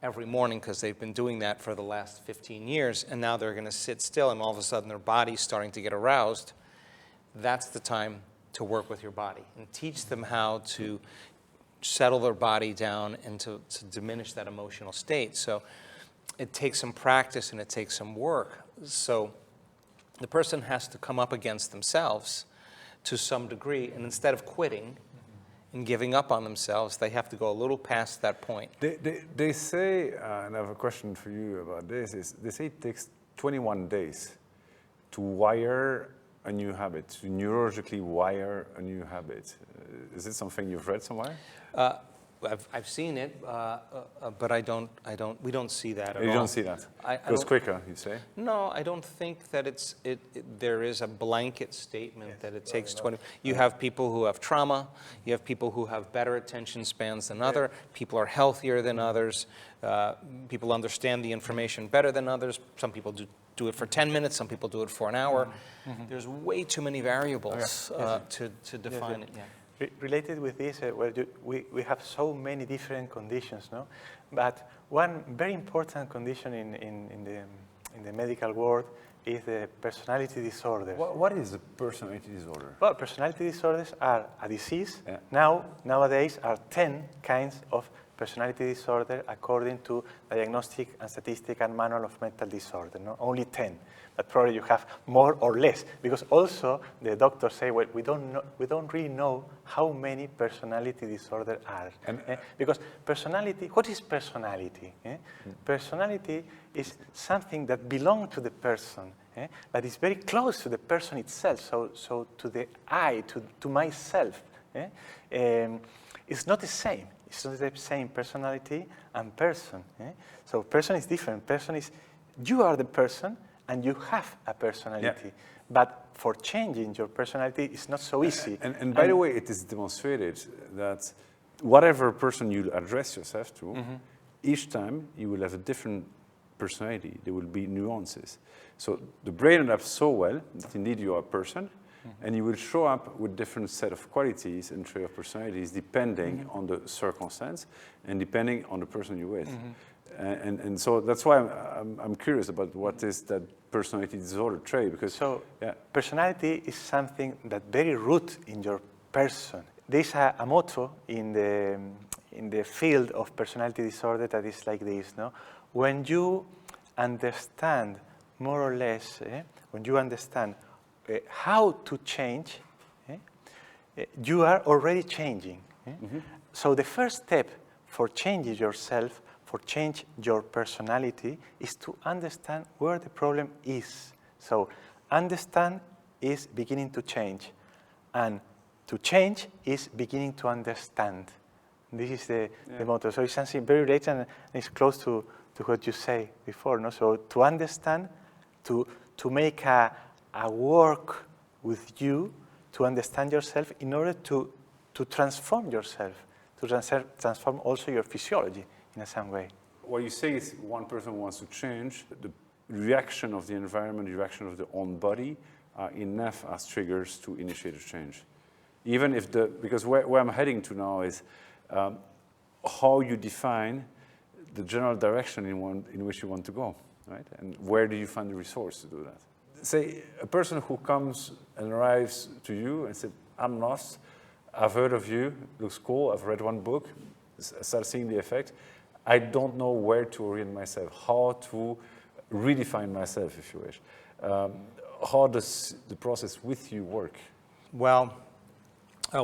every morning because they've been doing that for the last 15 years, and now they're going to sit still and all of a sudden their body's starting to get aroused, that's the time to work with your body and teach them how to settle their body down and to diminish that emotional state. So it takes some practice and it takes some work. So the person has to come up against themselves to some degree, and instead of quitting and giving up on themselves, they have to go a little past that point. They say, and I have a question for you about this, is they say it takes 21 days to wire a new habit, to neurologically wire a new habit. Is it something you've read somewhere? I've seen it, but we don't see that at all. You don't see that? It goes quicker, you say? No, I don't think that there is a blanket statement that it takes 20. You have people who have trauma, you have people who have better attention spans than others, people are healthier than others, people understand the information better than others, some people do it for 10 minutes, some people do it for an hour. There's way too many variables to define it. Yeah. Related with this, we have so many different conditions, no? But one very important condition in the medical world is the personality disorders. What is a personality disorder? Well, personality disorders are a disease. Yeah. Nowadays are 10 kinds of personality disorder according to Diagnostic and Statistical Manual of Mental Disorder. No? Only 10, but probably you have more or less, because also the doctors say, well, we don't really know how many personality disorders are. Because personality, what is personality? Personality is something that belongs to the person, but is very close to the person itself, so to the I, to myself. It's not the same. It's not the same personality and person. So person is different. Person is, you are the person and you have a personality. Yeah. But for changing your personality, it's not so easy. And by the way, it is demonstrated that whatever person you address yourself to, each time you will have a different personality. There will be nuances. So the brain adapts so well that indeed you are a person, and you will show up with different set of qualities and trait of personalities depending on the circumstance and depending on the person you're with. And so that's why I'm curious about what is that personality disorder trait, because personality is something that very root in your person. There's a motto in the field of personality disorder that is like this, no? When you understand more or less, when you understand how to change, you are already changing. So the first step for changing yourself, for change your personality is to understand where the problem is. So understand is beginning to change, and to change is beginning to understand. This is the motto. So it's something very related, and it's close to what you say before. No? So to understand, to make a work with you, to understand yourself in order to transform yourself, to transform also your physiology in some way. What you say is one person wants to change, the reaction of the environment, the reaction of the own body are enough as triggers to initiate a change. Even if because where I'm heading to now is how you define the general direction in which you want to go, right? And where do you find the resource to do that? Say a person who comes and arrives to you and says, I'm lost, I've heard of you, looks cool, I've read one book, start seeing the effect. I don't know where to orient myself, how to redefine myself, if you wish. How does the process with you work? Well,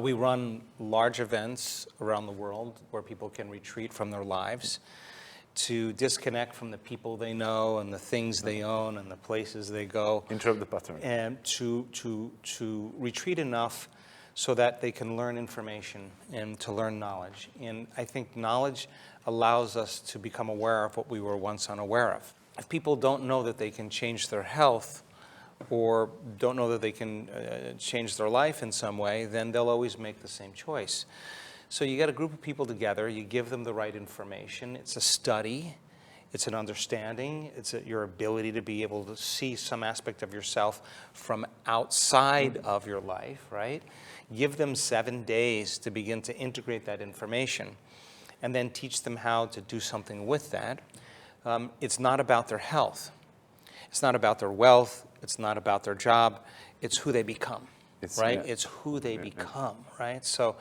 we run large events around the world where people can retreat from their lives to disconnect from the people they know and the things they own and the places they go. Interrupt the pattern. And to retreat enough so that they can learn information and to learn knowledge. And I think knowledge allows us to become aware of what we were once unaware of. If people don't know that they can change their health or don't know that they can change their life in some way, then they'll always make the same choice. So you get a group of people together, you give them the right information. It's a study, it's an understanding, it's your ability to be able to see some aspect of yourself from outside of your life, right? Give them 7 days to begin to integrate that information and then teach them how to do something with that. It's not about their health. It's not about their wealth. It's not about their job. It's who they become, right? It's who they become, right? So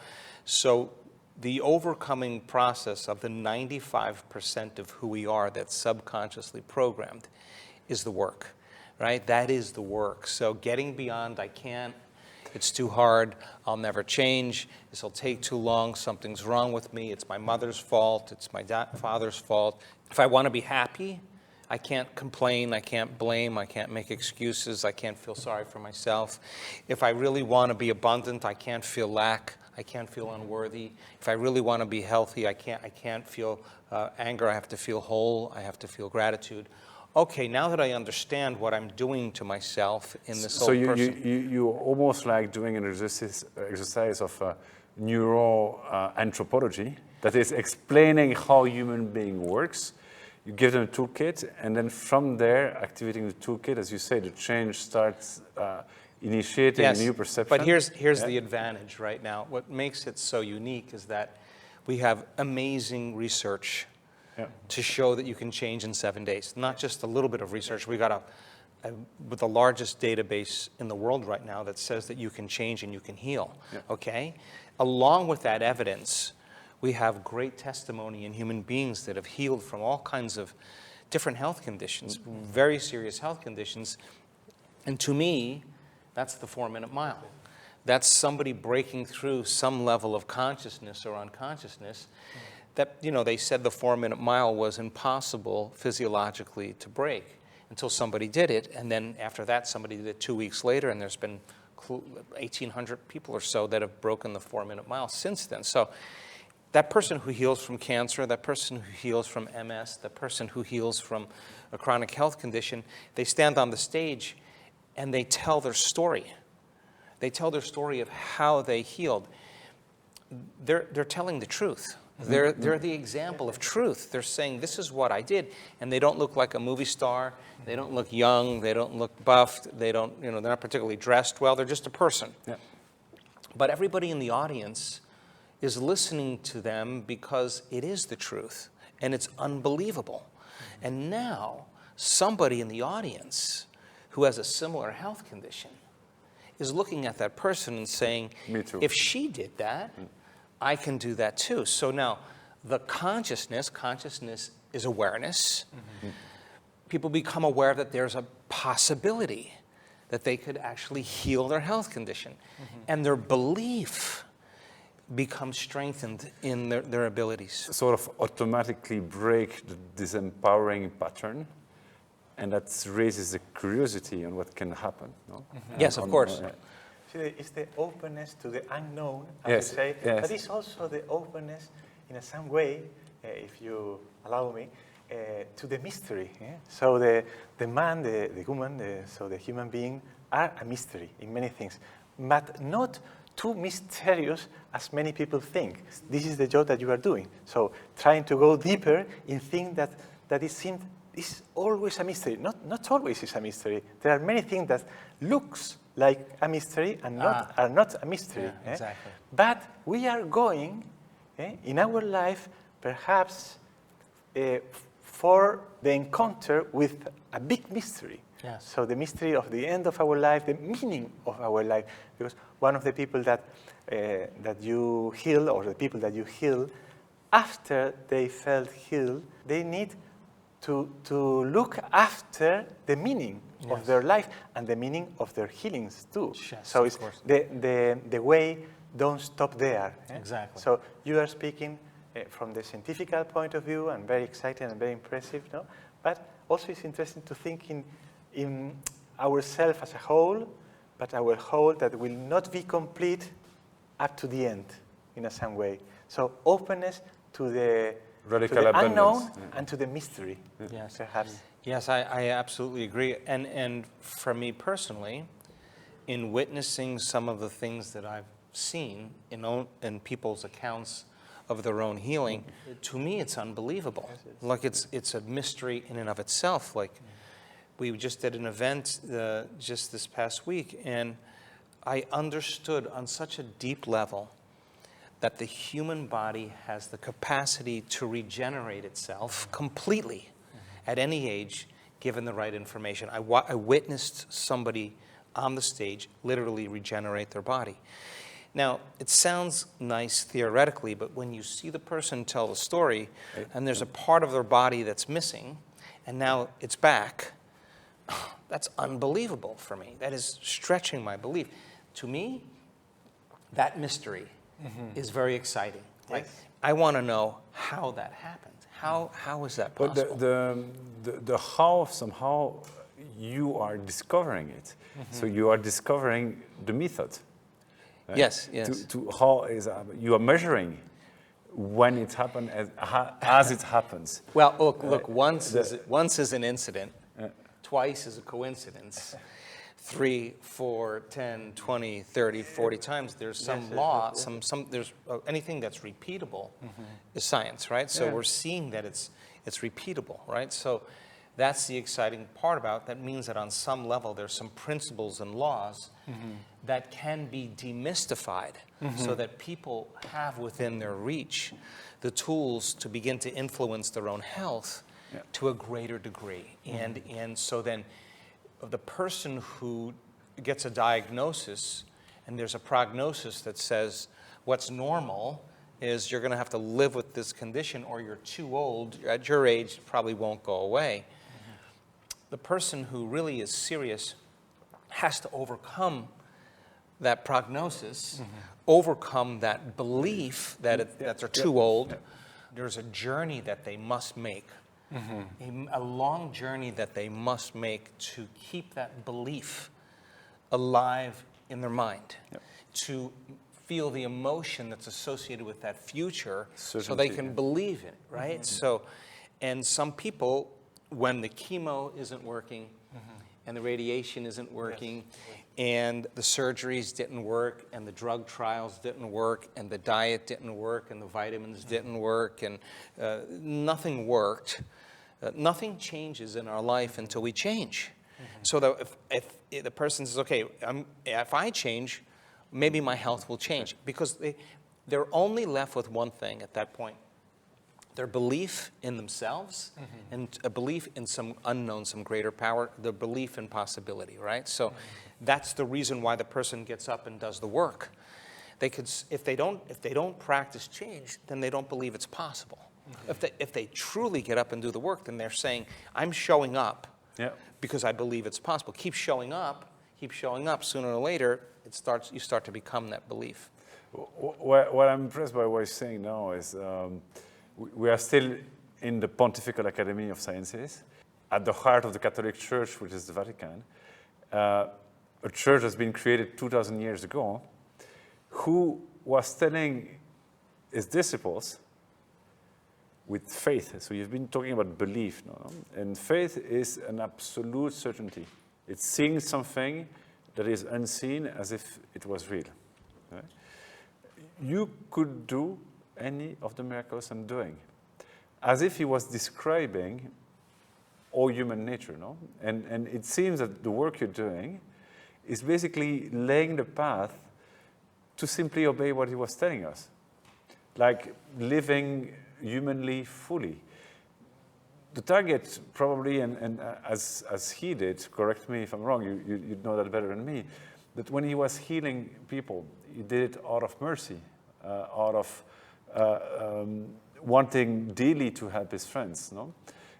the overcoming process of the 95% of who we are that's subconsciously programmed is the work, right? That is the work. So getting beyond, I can't, it's too hard, I'll never change, this will take too long, something's wrong with me, it's my mother's fault, it's my father's fault. If I want to be happy, I can't complain, I can't blame, I can't make excuses, I can't feel sorry for myself. If I really want to be abundant, I can't feel lack, I can't feel unworthy. If I really want to be healthy, I can't feel anger, I have to feel whole, I have to feel gratitude. Okay, now that I understand what I'm doing to myself in this whole person. So you're almost like doing an exercise of neuroanthropology, that is explaining how human being works. You give them a toolkit, and then from there, activating the toolkit, as you say, the change starts initiating a new perception. But here's the advantage right now. What makes it so unique is that we have amazing research to show that you can change in 7 days. Not just a little bit of research. We got with the largest database in the world right now that says that you can change and you can heal. Okay? Along with that evidence, we have great testimony in human beings that have healed from all kinds of different health conditions, very serious health conditions. And to me, that's the 4-minute mile. That's somebody breaking through some level of consciousness or unconsciousness that, you know, they said the 4-minute mile was impossible physiologically to break until somebody did it. And then after that, somebody did it 2 weeks later, and there's been 1,800 people or so that have broken the 4-minute mile since then. So that person who heals from cancer, that person who heals from MS, that person who heals from a chronic health condition, they stand on the stage and they tell their story. They tell their story of how they healed. They're telling the truth. They're the example of truth. They're saying, this is what I did. And they don't look like a movie star. They don't look young. They don't look buffed. They don't, you know, they're not particularly dressed well. They're just a person. But everybody in the audience is listening to them because it is the truth. And it's unbelievable. And now, somebody in the audience who has a similar health condition is looking at that person and saying, me too. If she did that, I can do that too. So now, the consciousness is awareness. People become aware that there's a possibility that they could actually heal their health condition. And their belief become strengthened in their abilities. Sort of automatically break the disempowering pattern, and that raises the curiosity on what can happen. No? Yes, of course. See, it's the openness to the unknown, I Yes, would say, yes. but it's also the openness, in some way, if you allow me, to the mystery. Yeah? So the man, the woman, so the human being are a mystery in many things, but not too mysterious as many people think. This is the job that you are doing. So trying to go deeper in things that it seems is always a mystery. Not always is a mystery. There are many things that looks like a mystery and are not a mystery. Yeah, exactly. But we are going in our life perhaps for the encounter with a big mystery. Yes. So the mystery of the end of our life, the meaning of our life. Because one of the people that you heal, or the people that you heal, after they felt healed, they need to look after the meaning of their life and the meaning of their healings too. Yes, so of it's course. the way don't stop there. Exactly. So you are speaking from the scientific point of view, and very exciting and very impressive, no? But also it's interesting to think in ourselves as a whole, but our whole that will not be complete up to the end in some way. So openness to the Radical unknown abundance. and to the mystery, Yes. perhaps. Yes, I absolutely agree. And for me personally, in witnessing some of the things that I've seen in people's accounts of their own healing, to me it's unbelievable. Like it's a mystery in and of itself. Like we just did an event just this past week, and I understood on such a deep level that the human body has the capacity to regenerate itself completely at any age, given the right information. I witnessed somebody on the stage literally regenerate their body. Now, it sounds nice theoretically, but when you see the person tell the story, and there's a part of their body that's missing, and now it's back, that's unbelievable for me. That is stretching my belief. To me, that mystery is very exciting. Like, I want to know how that happened. How is that possible? But the how, somehow you are discovering it. So you are discovering the method. Right? Yes, yes. To how is you are measuring when it happened as it happens. Well, look. Once is an incident. Twice is a coincidence. 3, 4, 10, 20, 30, 40 times. There's some law. There's anything that's repeatable is science, right? So we're seeing that it's repeatable, right? So that's the exciting part about it. That means that on some level there's some principles and laws that can be demystified so that people have within their reach the tools to begin to influence their own health to a greater degree. And so then the person who gets a diagnosis and there's a prognosis that says what's normal is you're going to have to live with this condition, or you're too old, at your age it probably won't go away. The person who really is serious has to overcome that prognosis, overcome that belief that they're too old. There's a journey that they must make, a long journey that they must make to keep that belief alive in their mind, to feel the emotion that's associated with that future so they can believe it, right? So, and some people, when the chemo isn't working and the radiation isn't working and the surgeries didn't work and the drug trials didn't work and the diet didn't work and the vitamins didn't work and nothing worked, nothing changes in our life until we change. So that if the person says, okay, if I change, maybe my health will change, because they're only left with one thing at that point: their belief in themselves and a belief in some unknown, some greater power, the belief in possibility, right? So that's the reason why the person gets up and does the work. They could, if they don't practice change, then they don't believe it's possible. If they truly get up and do the work, then they're saying, I'm showing up because I believe it's possible. Keep showing up. Sooner or later, you start to become that belief. What I'm impressed by what you're saying now is we are still in the Pontifical Academy of Sciences, at the heart of the Catholic Church, which is the Vatican, a church that's been created 2,000 years ago, who was telling his disciples with faith. So you've been talking about belief, no? And faith is an absolute certainty. It's seeing something that is unseen as if it was real. Right? You could do any of the miracles I'm doing, as if he was describing all human nature, no? And it seems that the work you're doing is basically laying the path to simply obey what he was telling us, like living humanly fully. The target probably, and as he did, correct me if I'm wrong, you know that better than me, that when he was healing people, he did it out of mercy, out of wanting daily to help his friends, no?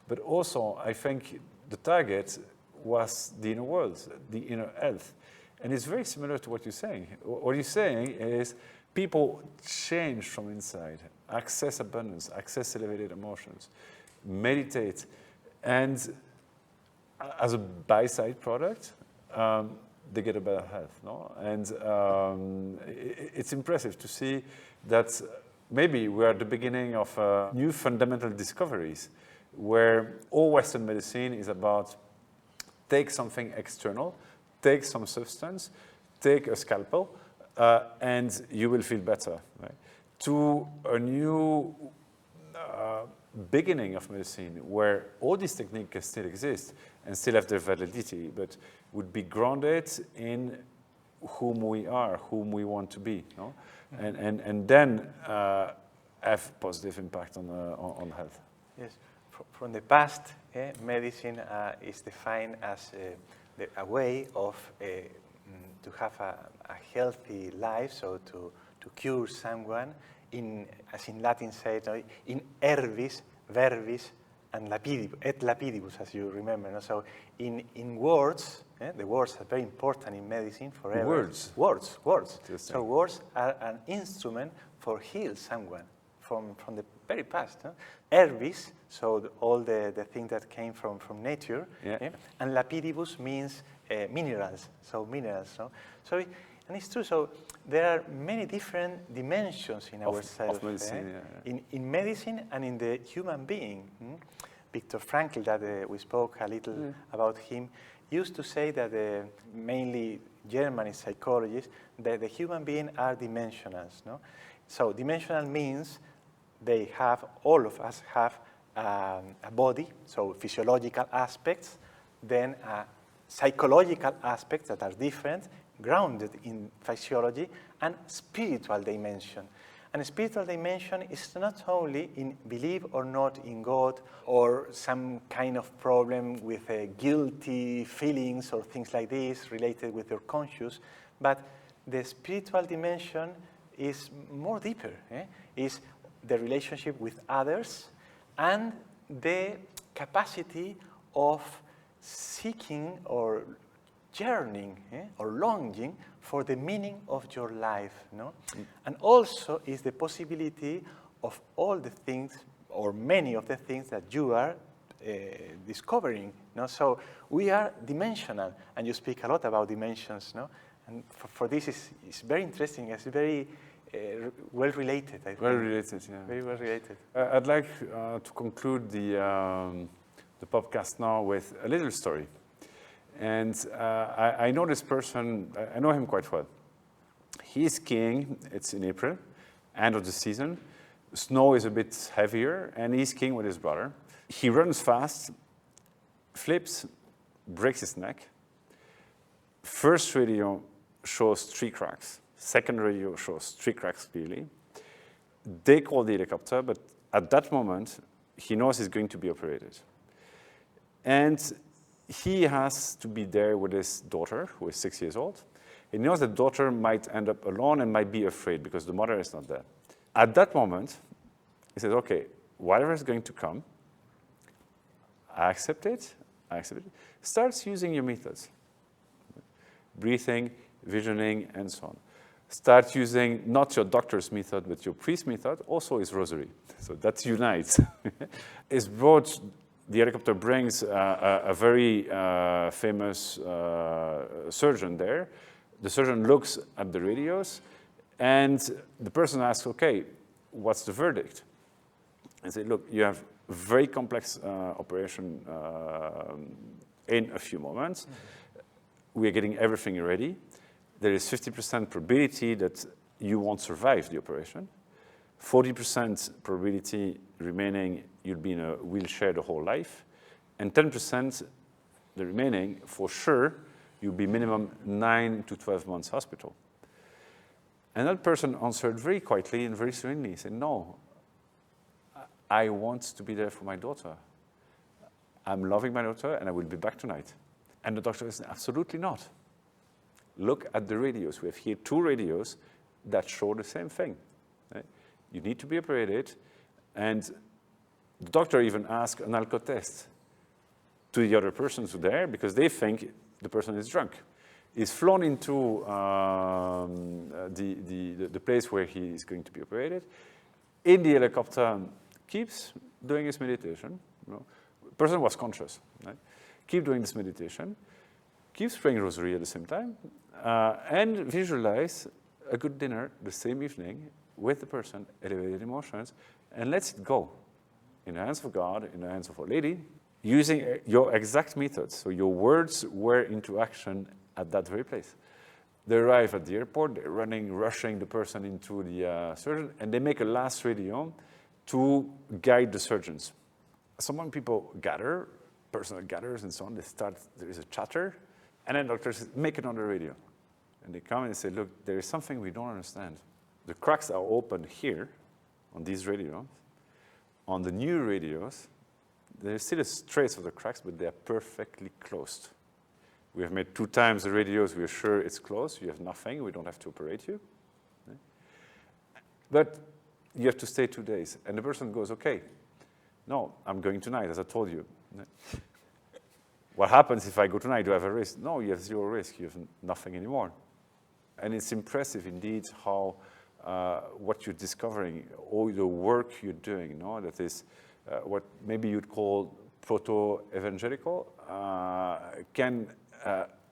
But also, I think the target was the inner world, the inner health. And it's very similar to what you're saying. What you're saying is people change from inside, access abundance, access elevated emotions, meditate, and as a buy-side product, they get a better health, no? And it's impressive to see that maybe we're at the beginning of new fundamental discoveries, where all Western medicine is about take something external, take some substance, take a scalpel, and you will feel better, right? To a new beginning of medicine, where all these techniques can still exist and still have their validity, but would be grounded in whom we are, whom we want to be, no? And then have positive impact on health. Yes, from the past, medicine is defined as a way of to have a healthy life, so to cure someone, as in Latin says, no, in herbis, verbis, and lapidibus, et lapidibus, as you remember. No? So in words, the words are very important in medicine forever. Words. So words are an instrument for heal someone from the very past. No? Herbis, so all the things that came from nature, and lapidibus means minerals, so minerals. No? So, and it's true, so there are many different dimensions in ourselves. Of medicine, in medicine and in the human being. Viktor Frankl, that we spoke a little about him, used to say that mainly German psychologists, that the human beings are dimensional. No? So dimensional means all of us have a body, so physiological aspects, then psychological aspects that are different, grounded in physiology, and spiritual dimension. And a spiritual dimension is not only in believe or not in God, or some kind of problem with guilty feelings or things like this related with your conscious, but the spiritual dimension is more deeper. Is the relationship with others and the capacity of seeking or yearning or longing for the meaning of your life, no? And also is the possibility of all the things or many of the things that you are discovering, no? So we are dimensional, and you speak a lot about dimensions, no? And for this is very interesting. It's very well related, I think. Well related, yeah. Very well related. I'd like to conclude the podcast now with a little story. And I know this person, I know him quite well. He's skiing, it's in April, end of the season. Snow is a bit heavier, and he's skiing with his brother. He runs fast, flips, breaks his neck. First radio shows 3 cracks. Second radio shows 3 cracks clearly. They call the helicopter, but at that moment, he knows he's going to be operated. And he has to be there with his daughter, who is 6 years old. He knows the daughter might end up alone and might be afraid because the mother is not there. At that moment, he says, okay, whatever is going to come, I accept it. Starts using your methods. Breathing, visioning, and so on. start using not your doctor's method, but your priest's method, also is rosary. So that unites. It's brought, the helicopter brings a very famous surgeon there. The surgeon looks at the radios, and the person asks, okay, what's the verdict? And say, look, you have a very complex operation in a few moments. We are getting everything ready. There is 50% probability that you won't survive the operation. 40% probability remaining you'll be in a wheelchair the whole life. And 10% the remaining, for sure, you'll be minimum 9 to 12 months hospital. And that person answered very quietly and very serenely. He said, no, I want to be there for my daughter. I'm loving my daughter and I will be back tonight. And the doctor said, absolutely not. Look at the radios. We have here 2 radios that show the same thing. Right? You need to be operated. And the doctor even asked an alcohol test to the other persons there because they think the person is drunk. He's flown into the place where he is going to be operated. In the helicopter, keeps doing his meditation. You know. The person was conscious. Right? Keep doing this meditation. Keep praying rosary at the same time. And visualize a good dinner the same evening with the person, elevated emotions, and let it go in the hands of God, in the hands of Our Lady, using your exact methods. So your words were into action at that very place. They arrive at the airport, they're running, rushing the person into the surgeon, and they make a last radio to guide the surgeons. Some people gather, personal gathers and so on, there is a chatter, and then doctors say, make another radio. And they come and they say, look, there is something we don't understand. The cracks are open here on these radios. On the new radios, there's still a trace of the cracks, but they are perfectly closed. We have made 2 times the radios. We are sure it's closed. You have nothing. We don't have to operate you. But you have to stay 2 days. And the person goes, okay, no, I'm going tonight, as I told you. What happens if I go tonight? Do I have a risk? No, you have 0 risk. You have nothing anymore. And it's impressive indeed how what you're discovering, all the work you're doing, no? That is what maybe you'd call proto-evangelical, can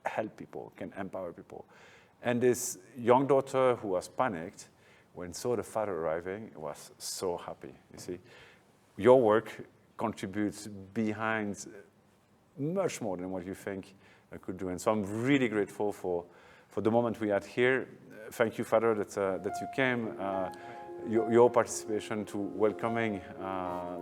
help people, can empower people. And this young daughter who was panicked when saw the father arriving was so happy, you see. Your work contributes behind much more than what you think I could do. And so I'm really grateful for the moment we had here. Thank you, Father, that you came. Your participation to welcoming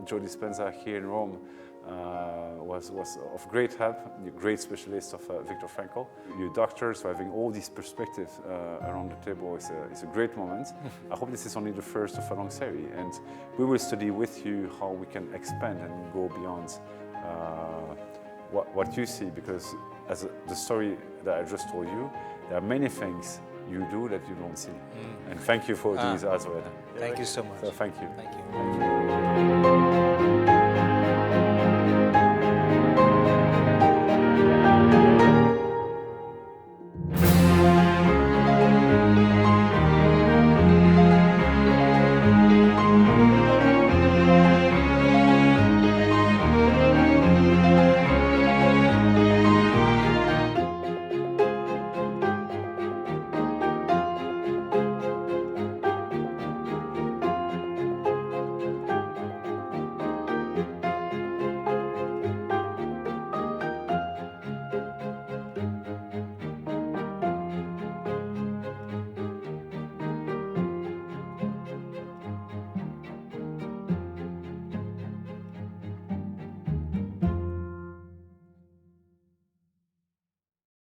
Joe Dispenza here in Rome was of great help. You're a great specialist of Viktor Frankl. You're a doctor, so having all these perspectives around the table is a great moment. I hope this is only the first of a long series, and we will study with you how we can expand and go beyond what you see, because as the story that I just told you, there are many things you do that you don't see. And thank you for these as well. Thank you so much. So thank you. Thank you. Thank you.